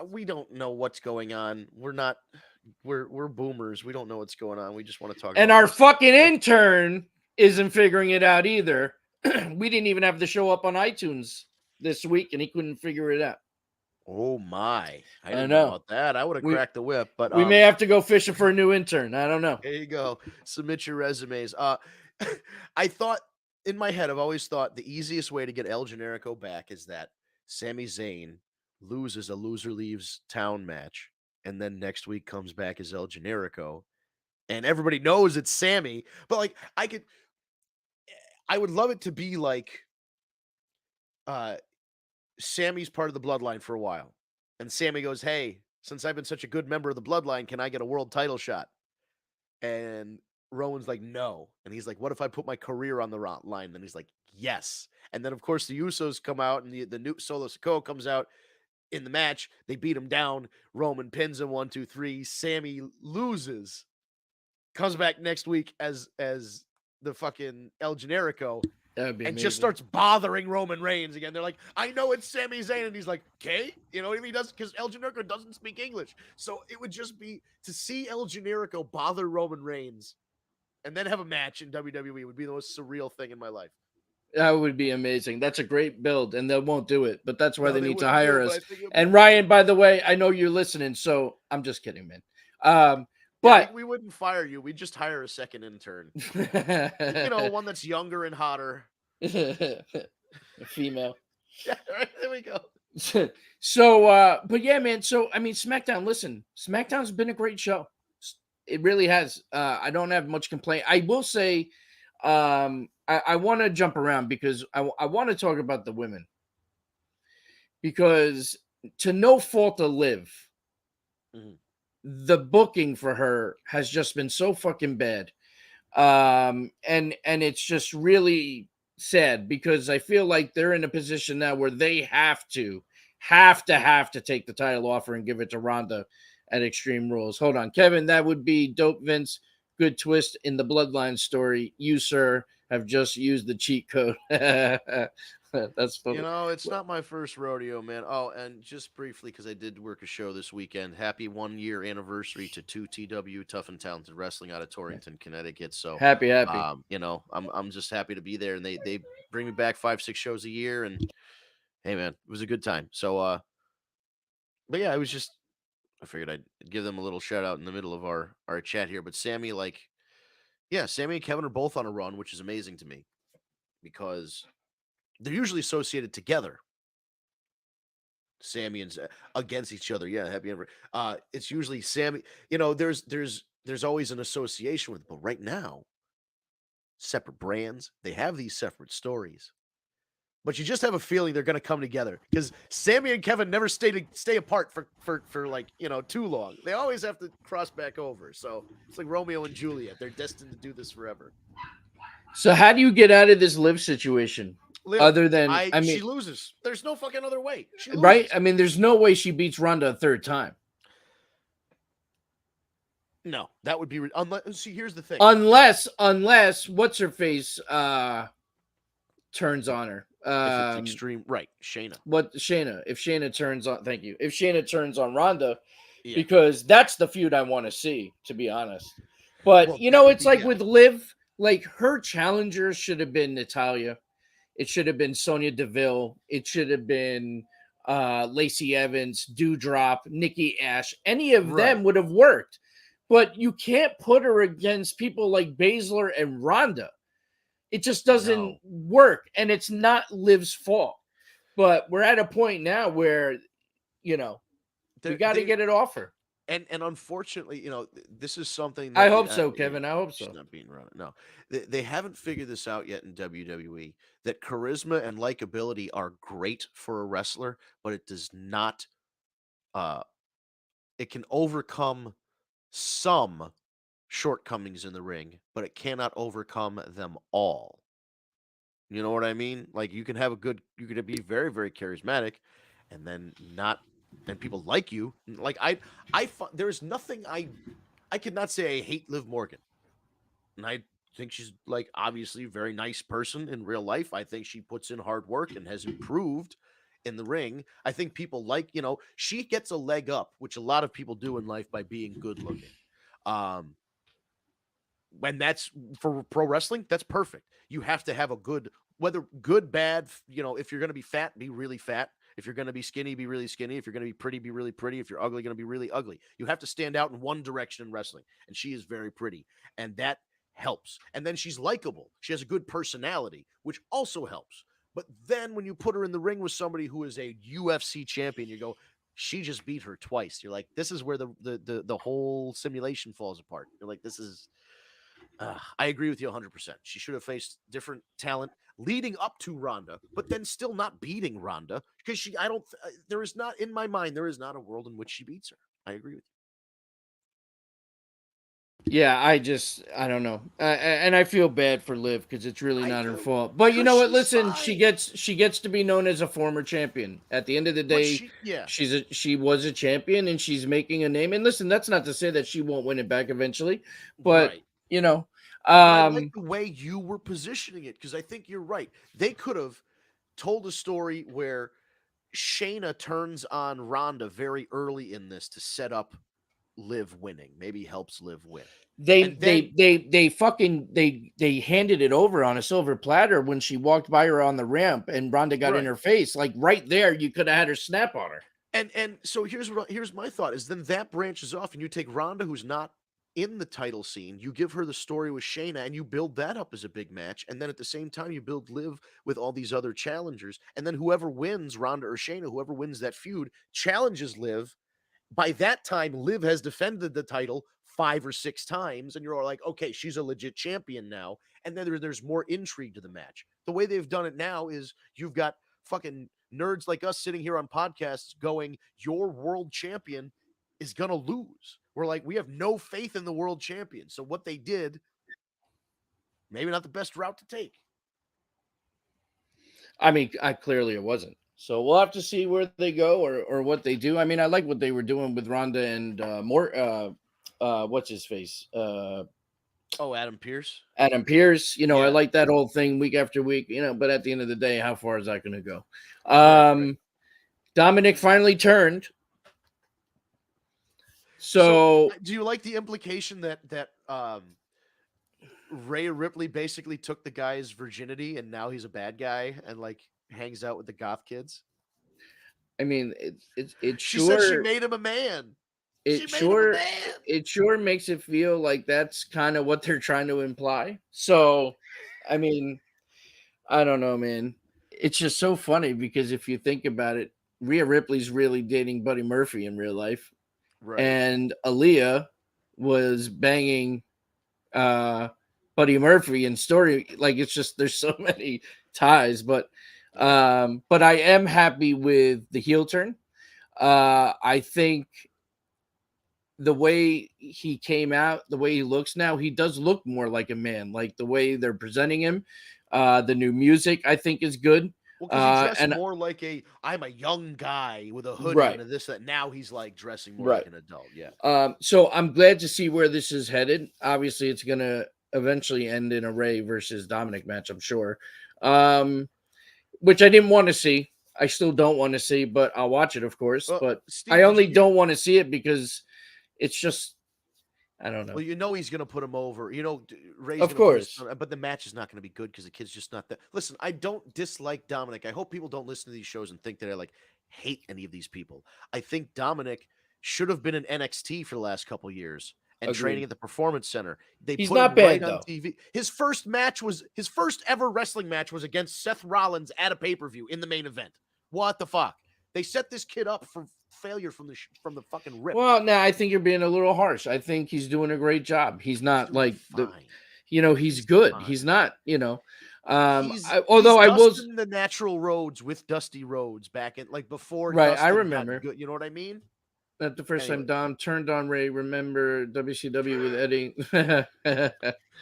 We don't know what's going on. We're boomers. We don't know what's going on. We just want to talk. And our fucking intern isn't figuring it out either. We didn't even have the show up on iTunes this week, and he couldn't figure it out. Oh my! I didn't know about that. I would have cracked the whip, but we may have to go fishing for a new intern. I don't know. There you go. Submit your resumes. I thought in my head, I've always thought the easiest way to get El Generico back is that Sami Zayn loses a loser leaves town match, and then next week comes back as El Generico, and everybody knows it's Sammy. But like, I would love it to be like, Sammy's part of the bloodline for a while, and Sammy goes, "Hey, since I've been such a good member of the bloodline, can I get a world title shot?" And Rowan's like, "No," and he's like, "What if I put my career on the line?" Then he's like, "Yes." And then of course the Usos come out, and the new Solo Sikoa comes out in the match. They beat him down. Roman pins him 1, 2, 3. Sammy loses, comes back next week as the fucking El Generico. And just starts bothering Roman Reigns again. They're like, "I know it's Sami Zayn," and he's like, "Okay," you know what I mean? He does, because El Generico doesn't speak English, so it would just be to see El Generico bother Roman Reigns and then have a match in WWE would be the most surreal thing in my life. That would be amazing. That's a great build, and they won't do it, but that's why No, they they need to wouldn't do hire it, but I us. think it would be And awesome. Ryan, by the way, I know you're listening, so I'm just kidding, man. Yeah, But we wouldn't fire you. We'd just hire a second intern. You know, one that's younger and hotter. female. Yeah, right, there we go. So, but yeah, man. So, I mean, SmackDown. Listen, SmackDown's been a great show. It really has. I don't have much complaint. I will say, I want to jump around because I want to talk about the women because to no fault of Liv, Mhm. the booking for her has just been so fucking bad. And it's just really sad because I feel like they're in a position now where they have to take the title off her and give it to Ronda at Extreme Rules. Hold on, Kevin, that would be dope, Vince. Good twist in the Bloodline story. You, sir, have just used the cheat code. That's You funny. know, it's not my first rodeo, man. Oh, and just briefly, because I did work a show this weekend. Happy 1 year anniversary to 2TW Tough and Talented Wrestling out of Torrington, Connecticut. So, Happy. you know, I'm just happy to be there, and they bring me back 5-6 shows a year, and hey, man, it was a good time. So, but yeah, I was just I figured I'd give them a little shout out in the middle of our chat here. But Sammy, like, yeah, Sammy and Kevin are both on a run, which is amazing to me because they're usually associated together. Sammy and against each other. Yeah, happy ever. It's usually Sammy. You know, there's always an association with, but right now, separate brands. They have these separate stories, but you just have a feeling they're going to come together because Sammy and Kevin never stay apart for like too long. They always have to cross back over. So it's like Romeo and Juliet. They're destined to do this forever. So, how do you get out of this Liv situation? Liv, Other than, I she mean, loses. There's no fucking other way. She right? loses. I mean, there's no way she beats Ronda a third time. No, that would be unless. See, here's the thing. Unless what's her face turns on her. If it's extreme, right? Shayna. What Shayna? If Shayna turns on, thank you. If Shayna turns on Ronda, Yeah. because that's the feud I want to see, to be honest. But Well, you that know, would it's be- like yeah. with Liv, like her challenger should have been Natalia. It should have been Sonya Deville. It should have been Lacey Evans, Dewdrop, Nikki Ash. Any of them Right. would have worked. But you can't put her against people like Baszler and Ronda. It just doesn't No. work. And it's not Liv's fault. But we're at a point now where, we got to get it off her. And unfortunately, this is something I that hope so, Kevin. I hope she's so. not being run. No, they haven't figured this out yet in WWE that charisma and likability are great for a wrestler, but it does not. It can overcome some shortcomings in the ring, but it cannot overcome them all. You know what I mean? Like you could be very, very charismatic, and then not, and people like you. Like there's nothing I could not say I hate Liv Morgan, and I think she's like obviously a very nice person in real life. I think she puts in hard work and has improved in the ring. I think people she gets a leg up, which a lot of people do in life by being good looking. When that's for pro wrestling, that's perfect. You have to have a good, whether good, bad, if you're going to be fat, be really fat. If you're going to be skinny, be really skinny. If you're going to be pretty, be really pretty. If you're ugly, going to be really ugly. You have to stand out in one direction in wrestling. And she is very pretty. And that helps. And then she's likable. She has a good personality, which also helps. But then when you put her in the ring with somebody who is a UFC champion, you go, she just beat her twice. You're like, this is where the whole simulation falls apart. You're like, this is I agree with you 100%. She should have faced different talent leading up to Ronda, but then still not beating Ronda because there is not, in my mind, there is not a world in which she beats her. I agree with Yeah, I don't know, and I feel bad for Liv because it's really I not her do, fault. But you 'cause know what? she's Listen, fine. she gets to be known as a former champion. At the end of the But day, yeah, she was a champion and she's making a name. And listen, that's not to say that she won't win it back eventually, but right. you know, But I like the way you were positioning it because I think you're right. They could have told a story where Shayna turns on Ronda very early in this to set up Liv winning. Maybe helps Liv win. They And then they handed it over on a silver platter when she walked by her on the ramp and Ronda got in right. her face. Like right there, you could have had her snap on her. And so here's my thought is then that branches off and you take Ronda, who's not in the title scene, you give her the story with Shayna and you build that up as a big match, and then at the same time you build Liv with all these other challengers, and then whoever wins, Ronda or Shayna, whoever wins that feud, challenges Liv. By that time, Liv has defended the title 5 or 6 times, and you're all like, okay, she's a legit champion now. And then there's more intrigue to the match. The way they've done it now is you've got fucking nerds like us sitting here on podcasts going, your world champion is going to lose. We're like, we have no faith in the world champion. So what they did, maybe not the best route to take. I mean, clearly it wasn't. So we'll have to see where they go or what they do. I mean, I like what they were doing with Ronda and what's his face? Oh, Adam Pearce. Adam Pearce. You know, I Yeah. like that whole thing week after week, you know, but at the end of the day, how far is that going to go? Right. Dominic finally turned. So do you like the implication that Rhea Ripley basically took the guy's virginity and now he's a bad guy and like hangs out with the goth kids? I mean, it She said she sure made him a man. She it made him a sure man. it sure makes it feel like that's kind of what they're trying to imply. So, I mean, I don't know, man. It's just so funny because if you think about it, Rhea Ripley's really dating Buddy Murphy in real life, Right. and Aaliyah was banging Buddy Murphy in story. Like it's just there's so many ties, but I am happy with the heel turn. I think the way he came out, the way he looks now, he does look more like a man. Like the way they're presenting him, the new music I think is good. Well, because he dressed And more like I'm a young guy with a hoodie right, and a this, that. Now he's like dressing more right. like an adult. Yeah. So I'm glad to see where this is headed. Obviously, it's gonna eventually end in a Ray versus Dominic match, I'm sure. Which I didn't want to see. I still don't want to see, but I'll watch it, of course. Well, But Steve, I only don't want to see it because it's just I don't know. Well, you know he's going to put him over. You know Ray's Of going to put his course. but the match is not going to be good because the kid's just not that. Listen, I don't dislike Dominic. I hope people don't listen to these shows and think that I like hate any of these people. I think Dominic should have been in NXT for the last couple years and training Agreed. at the Performance Center. They He's put not him bad, right on though. TV. His first ever wrestling match was against Seth Rollins at a pay-per-view in the main event. What the fuck? They set this kid up for failure from the fucking rip. Well, now I think you're being a little harsh. I think he's doing a great job. He's not doing like the, fine. he's good. fine. He's not, Although I will dusting the natural roads with Dusty Rhodes back in like before. Right, I Dustin got remember. good. You know what I mean? Not the first time Anyway. Dom turned on Ray. Remember WCW with Eddie?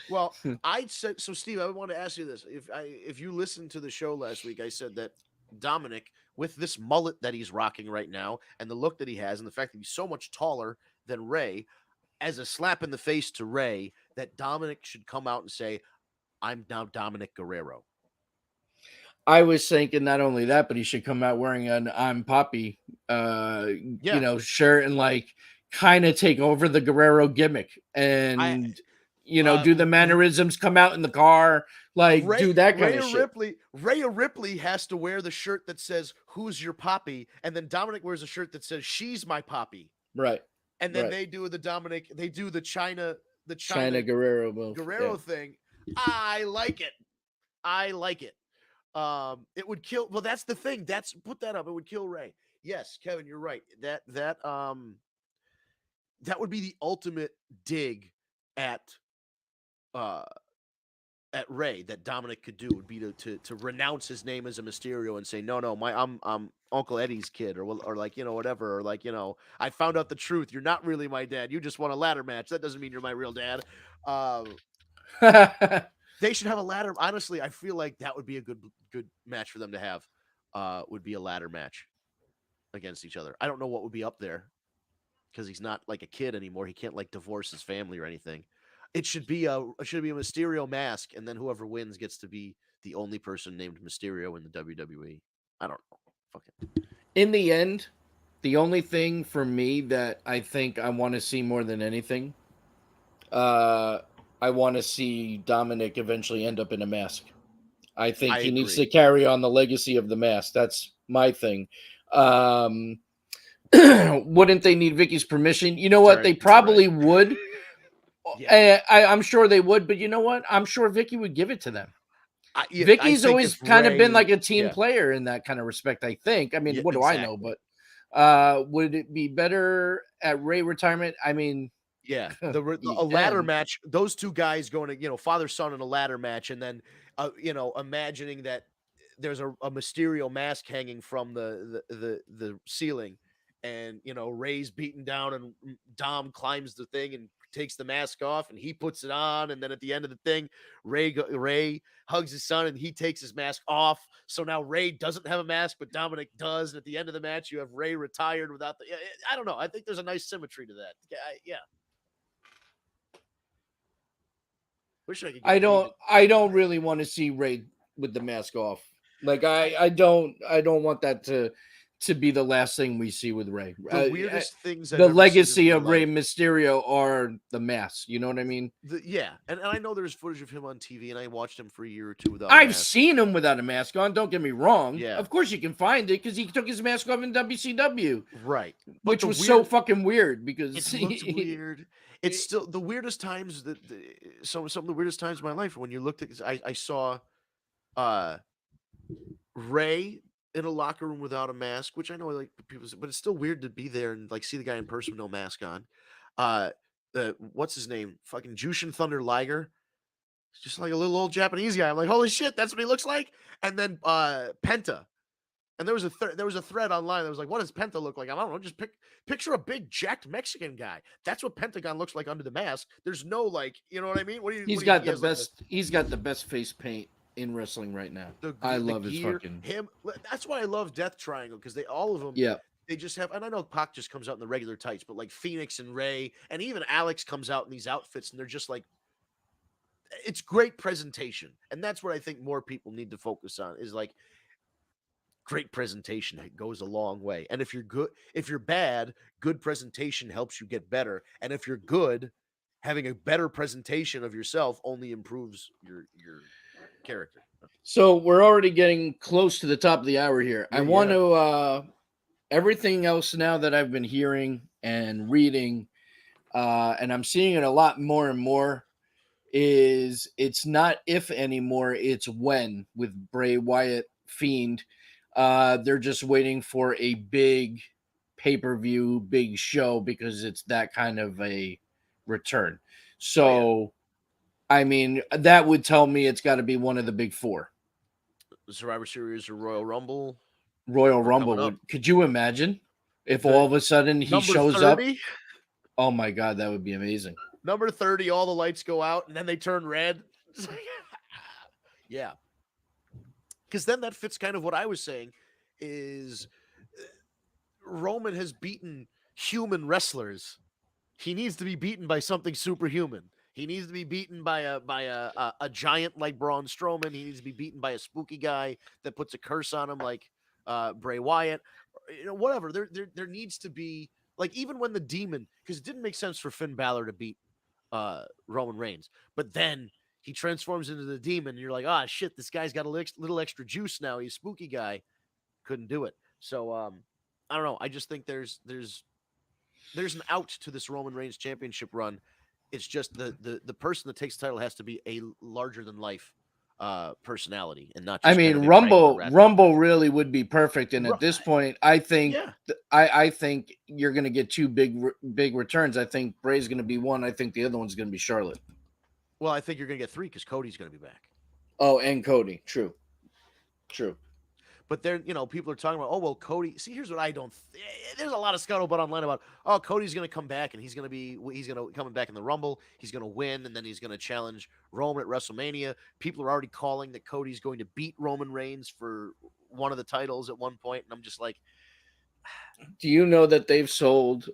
Well, I said so. Steve, I want to ask you this: if you listened to the show last week, I said that Dominic, with this mullet that he's rocking right now, and the look that he has, and the fact that he's so much taller than Ray, as a slap in the face to Ray, that Dominic should come out and say, "I'm now Dominic Guerrero." I was thinking not only that, but he should come out wearing an "I'm Poppy," shirt and like kind of take over the Guerrero gimmick and do the mannerisms, come out in the car, like do that kind of shit. Rhea Ripley has to wear the shirt that says "Who's your poppy," and then Dominic wears a shirt that says "She's my poppy." Right. And then right. they do the China Guerrero move. thing. I like it. It would kill. Well, that's the thing. Put that up. It would kill Ray. Yes, Kevin, you're right. That would be the ultimate dig at Ray that Dominic could do would be to renounce his name as a Mysterio and say, no, I'm Uncle Eddie's kid, or like, whatever, or like, I found out the truth. You're not really my dad. You just won a ladder match. That doesn't mean you're my real dad. They should have a ladder. Honestly, I feel like that would be a good match for them to have. Would be a ladder match against each other. I don't know what would be up there because he's not like a kid anymore. He can't like divorce his family or anything. It should be a Mysterio mask, and then whoever wins gets to be the only person named Mysterio in the WWE. I don't know. Fucking. In the end, The only thing for me that I think I want to see more than anything, uh, I want to see Dominic eventually end up in a mask. I think I he needs to agree. carry on the legacy of the mask. That's my thing. Um, wouldn't they need Vicky's permission? You know what? Sorry, They you're right. probably would. Yeah. I'm sure they would, but you know what? I'm sure Vicky would give it to them. I Vicky's think always if kind of been like Ray, a team yeah, player in that kind of respect, I think. I mean, yeah, what do I know? exactly. But would it be better at Ray retirement? I mean, Yeah, a ladder and match, those 2 guys going to, father son in a ladder match, and then, imagining that there's a Mysterio mask hanging from the ceiling, and, Ray's beaten down, and Dom climbs the thing and takes the mask off, and he puts it on, and then at the end of the thing, Ray hugs his son, and he takes his mask off, so now Ray doesn't have a mask, but Dominic does, and at the end of the match, you have Ray retired without the. I don't know. I think there's a nice symmetry to that. Yeah. Wish I could get David. I don't really want to see Ray with the mask off. Like I I don't want that to be the last thing we see with Ray. The weirdest things I've The ever seen in legacy my of Rey life. Mysterio are the masks. You know what I mean? Yeah, and I know there's footage of him on TV, and I watched him for a year or 2 without a I've mask. seen him without a mask on. Don't get me wrong. Yeah. Of course you can find it because he took his mask off in WCW, Right, but which the was so weird fucking weird because it looks weird. It's still the weirdest times some of the weirdest times of my life when you looked at I saw, uh, Ray in a locker room without a mask, which I know, like, people say, but it's still weird to be there and, like, see the guy in person with no mask on. Uh, what's his name? Fucking Jushin Thunder Liger. It's just like a little old Japanese guy. I'm like, holy shit, that's what he looks like. And then Penta. And there was a thread online that was like, what does Penta look like? I don't know. Just picture a big jacked Mexican guy. That's what Pentagon looks like under the mask. There's no, like, you know what I mean? he's What do you think got he the has, like, best. He's got the best face paint in wrestling right now. I the love his gear? fucking Him. That's why I love Death Triangle, because all of them, yeah. they just have, and I know Pac just comes out in the regular tights, but like Phoenix and Ray, and even Alex comes out in these outfits, and they're just like, it's great presentation. And that's what I think more people need to focus on is like great presentation. It goes a long way. And if you're bad, good presentation helps you get better. And if you're good, having a better presentation of yourself only improves your character. So we're already getting close to the top of the hour here. I want Yeah. to everything else now that I've been hearing and reading, and I'm seeing it a lot more and more. Is it's not if anymore, it's when with Bray Wyatt Fiend. They're just waiting for a big pay-per-view, big show because it's that kind of a return. So, I mean, that would tell me it's got to be one of the big 4. Survivor Series or Royal Rumble Royal or Rumble coming up. could you imagine if all The of a sudden he number shows up? 30. Oh my god, that would be amazing. Number 30, all the lights go out and then they turn red. Yeah. Because then that fits kind of what I was saying is Roman has beaten human wrestlers. He needs to be beaten by something superhuman. He needs to be beaten by a giant like Braun Strowman. He needs to be beaten by a spooky guy that puts a curse on him like Bray Wyatt. Whatever. There needs to be, like, even when the demon, because it didn't make sense for Finn Balor to beat Roman Reigns, but then he transforms into the demon, and you're like, ah, shit, this guy's got a little extra juice now. He's a spooky guy. Couldn't do it. So I don't know. I just think there's an out to this Roman Reigns championship run. It's just the person that takes the title has to be a larger than life personality and not just I kind mean, of a regular wrestler. Rumble really would be perfect, and at this Ru- point, I think Yeah. I think you're going to get 2 big returns. I think Bray's going to be one. I think the other one's going to be Charlotte. Well, I think you're going to get 3 because Cody's going to be back. Oh, and Cody. True. But there, people are talking about, oh, well, Cody. See, here's what I don't. There's a lot of scuttlebutt online about, oh, Cody's going to come back and he's going to coming back in the Rumble. He's going to win and then he's going to challenge Roman at WrestleMania. People are already calling that Cody's going to beat Roman Reigns for one of the titles at one point, and I'm just like, Do you know that they've sold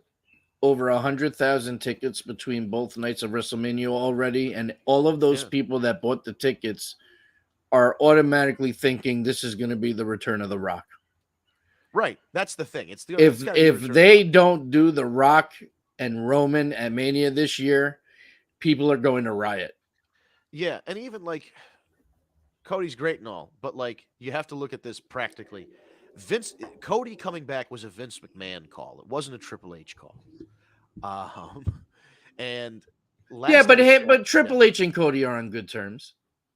over 100,000 tickets between both nights of WrestleMania already, and all of those yeah. people that bought the tickets are automatically thinking this is going to be the return of The Rock. Right. That's the thing. It's If gotta be the if return they felt. don't do The Rock and Roman at Mania this year, people are going to riot. Yeah, and even like Cody's great and all, but like you have to look at this practically. Cody coming back was a Vince McMahon call. It wasn't a Triple H call. Um, and Yeah, last but I saw, but yeah, Triple H and Cody are on good terms.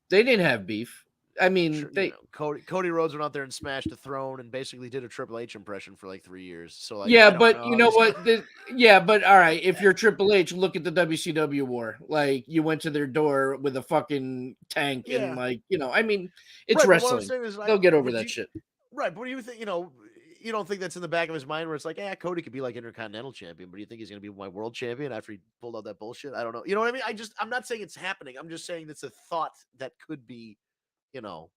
They didn't have beef. I mean, you they know, Cody Rhodes went out there and smashed a throne and basically did a Triple H impression for like 3 years. So like yeah, I don't but know you how know he's what? gonna. Yeah, but all right, if you're Triple H, look at the WCW war. Like you went to their door with a fucking tank and Yeah, like, I mean, it's right. But what I'm wrestling. saying is, They'll get over would that you shit. right? But what do you think? You don't think that's in the back of his mind where it's like, yeah, Cody could be like Intercontinental Champion, but do you think he's going to be my World Champion after he pulled out that bullshit? I don't know. You know what I mean? I'm not saying it's happening. I'm just saying it's a thought that could be, you know,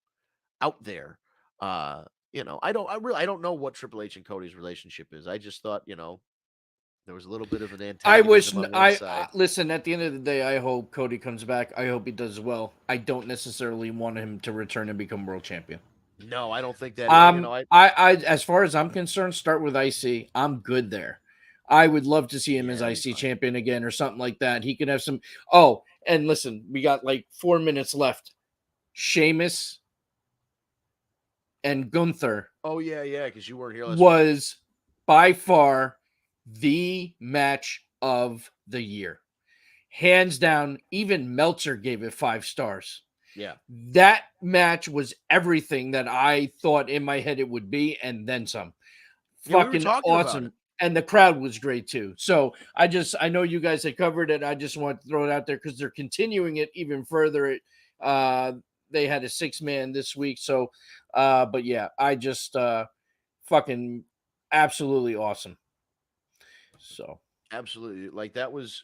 out there. Uh, I don't know what Triple H and Cody's relationship is. I just thought, there was a little bit of an I wish antagonism on one side. listen, at the end of the day, I hope Cody comes back. I hope he does well. I don't necessarily want him to return and become world champion. No, I don't think that. I I as far as I'm concerned, start with IC. I'm good there. I would love to see him yeah, as that'd be IC fine. champion again or something like that. He could have some. Oh, and listen, we got like 4 minutes left. Sheamus and Gunther Oh yeah, because you weren't here last week. was by far the match of the year. Hands down, even Meltzer gave it 5 stars. Yeah, That match was everything that I thought in my head it would be, and then some. yeah, we were Fucking talking about it. awesome. And the crowd was great too. So I know you guys had covered it. I just want to throw it out there because they're continuing it even further. Uh, they had a 6-man this week. So, but yeah, I just fucking absolutely awesome. So Absolutely. Like that was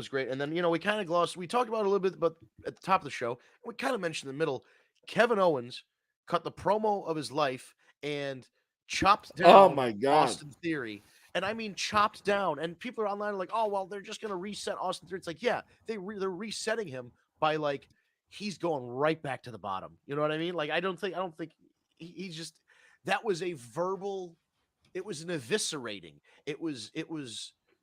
great. And then, we kind of glossed, we talked about it a little bit, but at the top of the show, we kind of mentioned in the middle, Kevin Owens cut the promo of his life and chopped oh down my god. Austin Theory. And I mean, chopped down. And people are online like, oh, well, they're just going to reset Austin Theory. It's like, yeah, they're resetting him by like, he's going right back to the bottom. You know what I mean? Like, I don't think he's just, that was a verbal, it was an eviscerating.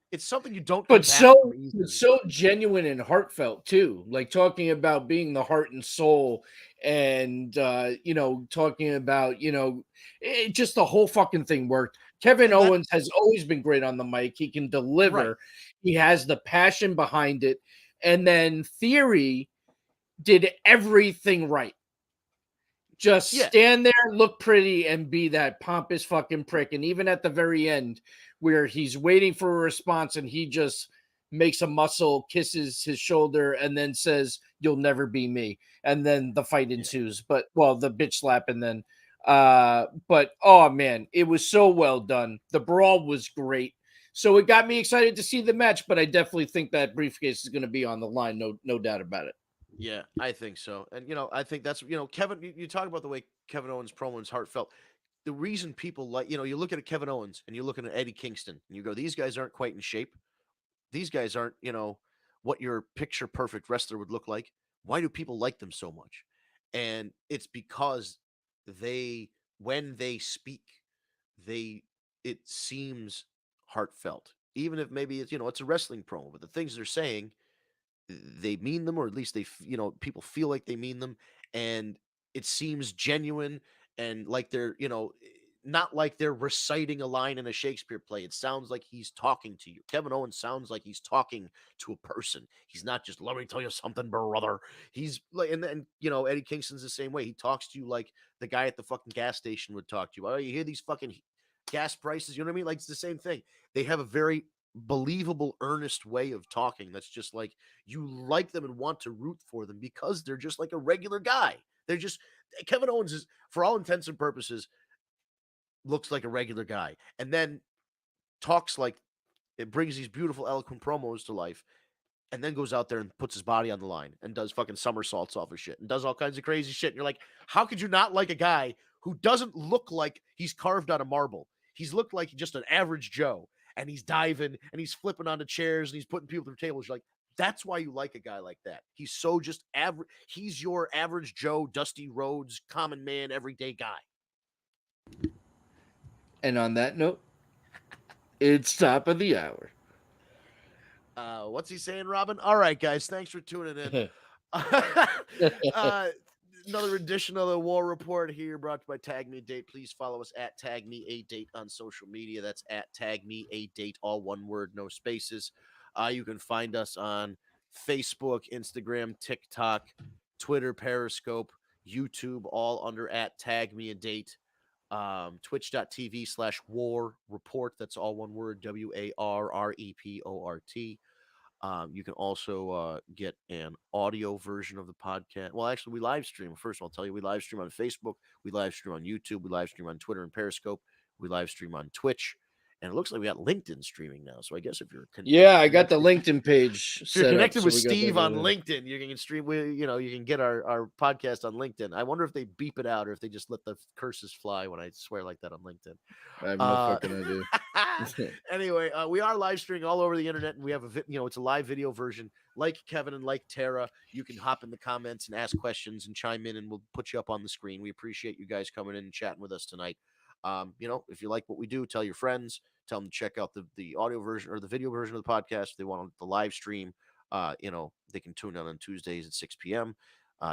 It's something you don't come But back from it's easily. so genuine and heartfelt too. Like talking about being the heart and soul and talking about, just the whole fucking thing worked. Kevin And that Owens has always been great on the mic. He can right. deliver. He has the passion behind it. And then Theory did everything right. Just Yeah. stand there, look pretty, and be that pompous fucking prick. And even at the very end, where he's waiting for a response and he just makes a muscle, kisses his shoulder, and then says, "You'll never be me." And then the fight Yeah. ensues. But well, the bitch slap, and then but oh man, it was so well done. The brawl was great. So it got me excited to see the match, but I definitely think that briefcase is going to be on the line, no doubt about it. Yeah, I think so. And I think that's Kevin, you talk about the way Kevin Owens promo is heartfelt. The reason people like, you look at a Kevin Owens and you're looking at Eddie Kingston and you go, these guys aren't quite in shape. These guys aren't, what your picture perfect wrestler would look like. Why do people like them so much? And it's because they, when they speak, they, it seems heartfelt. Even if maybe it's a wrestling promo, but the things they're saying, they mean them, or at least people feel like they mean them, and it seems genuine, and like they're not like they're reciting a line in a Shakespeare play. It sounds like he's talking to you. Kevin Owens sounds like he's talking to a person. He's not just, let me tell you something, brother. He's like, and Eddie Kingston's the same way. He talks to you like the guy at the fucking gas station would talk to you. Oh, you hear these fucking gas prices? You know what I mean? Like, it's the same thing. They have a very believable, earnest way of talking that's just like, you like them and want to root for them because they're just like a regular guy. They're just, Kevin Owens is, for all intents and purposes, looks like a regular guy, and then talks like, it brings these beautiful, eloquent promos to life, and then goes out there and puts his body on the line and does fucking somersaults off of shit and does all kinds of crazy shit. And you're like, how could you not like a guy who doesn't look like he's carved out of marble? He's looked like just an average Joe, and he's diving and he's flipping onto chairs and he's putting people through tables. You're like, that's why you like a guy like that. He's so just average. He's your average Joe, Dusty Rhodes, common man, everyday guy. And on that note, it's top of the hour. What's he saying, Robin? All right, guys, thanks for tuning in. uh, Another edition of the War Report here, brought to you by TagMeADate. Please follow us at TagMeADate on social media. That's at TagMeADate, all one word, no spaces. You can find us on Facebook, Instagram, TikTok, Twitter, Periscope, YouTube, all under at TagMeADate. Twitch.tv/War Report. That's all one word, WARREPORT. You can also get an audio version of the podcast. Well, actually, we live stream. First, I'll tell you, we live stream on Facebook, we live stream on YouTube, we live stream on Twitter and Periscope, we live stream on Twitch, and it looks like we got LinkedIn streaming now. So I guess if you're Yeah, I got the LinkedIn page if you're set up. connected So with we got Steve that on going. LinkedIn, you can stream. You can get our podcast on LinkedIn. I wonder if they beep it out or if they just let the curses fly when I swear like that on LinkedIn. I have no fucking idea. Anyway, we are live streaming all over the internet, and we have it's a live video version. Like Kevin and like Tara, you can hop in the comments and ask questions and chime in, and we'll put you up on the screen. We appreciate you guys coming in and chatting with us tonight. If you like what we do, tell your friends. Tell them to check out the audio version or the video version of the podcast. If they want the live stream, they can tune in on Tuesdays at 6 p.m.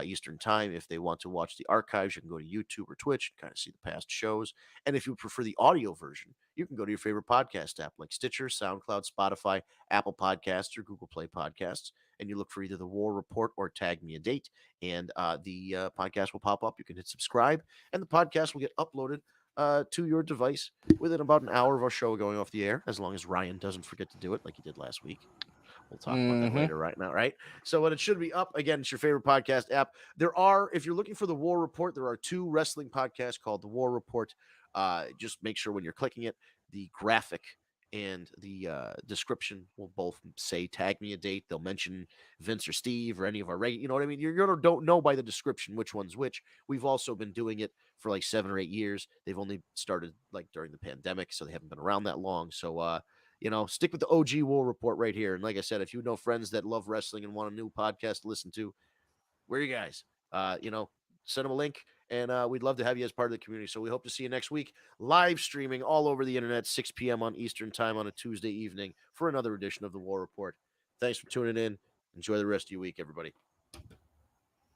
Eastern time. If they want to watch the archives, you can go to YouTube or Twitch and kind of see the past shows. And if you prefer the audio version, you can go to your favorite podcast app like Stitcher, SoundCloud, Spotify, Apple Podcasts, or Google Play Podcasts. And you look for either the War Report or Tag Me a Date, and the podcast will pop up. You can hit subscribe, and the podcast will get uploaded to your device within about an hour of our show going off the air, as long as Ryan doesn't forget to do it like he did last week. We'll talk about that later right now, right? So when it should be up, again, it's your favorite podcast app. If you're looking for the War Report, there are 2 wrestling podcasts called the War Report. Just make sure when you're clicking it, the graphic and the description will both say "Tag Me a Date." They'll mention Vince or Steve or any of our regular. You know what I mean? You're gonna don't know by the description which one's which. We've also been doing it for like 7 or 8 years. They've only started like during the pandemic, so they haven't been around that long. So stick with the OG War Report right here. And like I said, if you know friends that love wrestling and want a new podcast to listen to, where are you guys? Send them a link, and we'd love to have you as part of the community. So we hope to see you next week, live streaming all over the internet, 6 p.m. on Eastern time on a Tuesday evening for another edition of the War Report. Thanks for tuning in. Enjoy the rest of your week, everybody.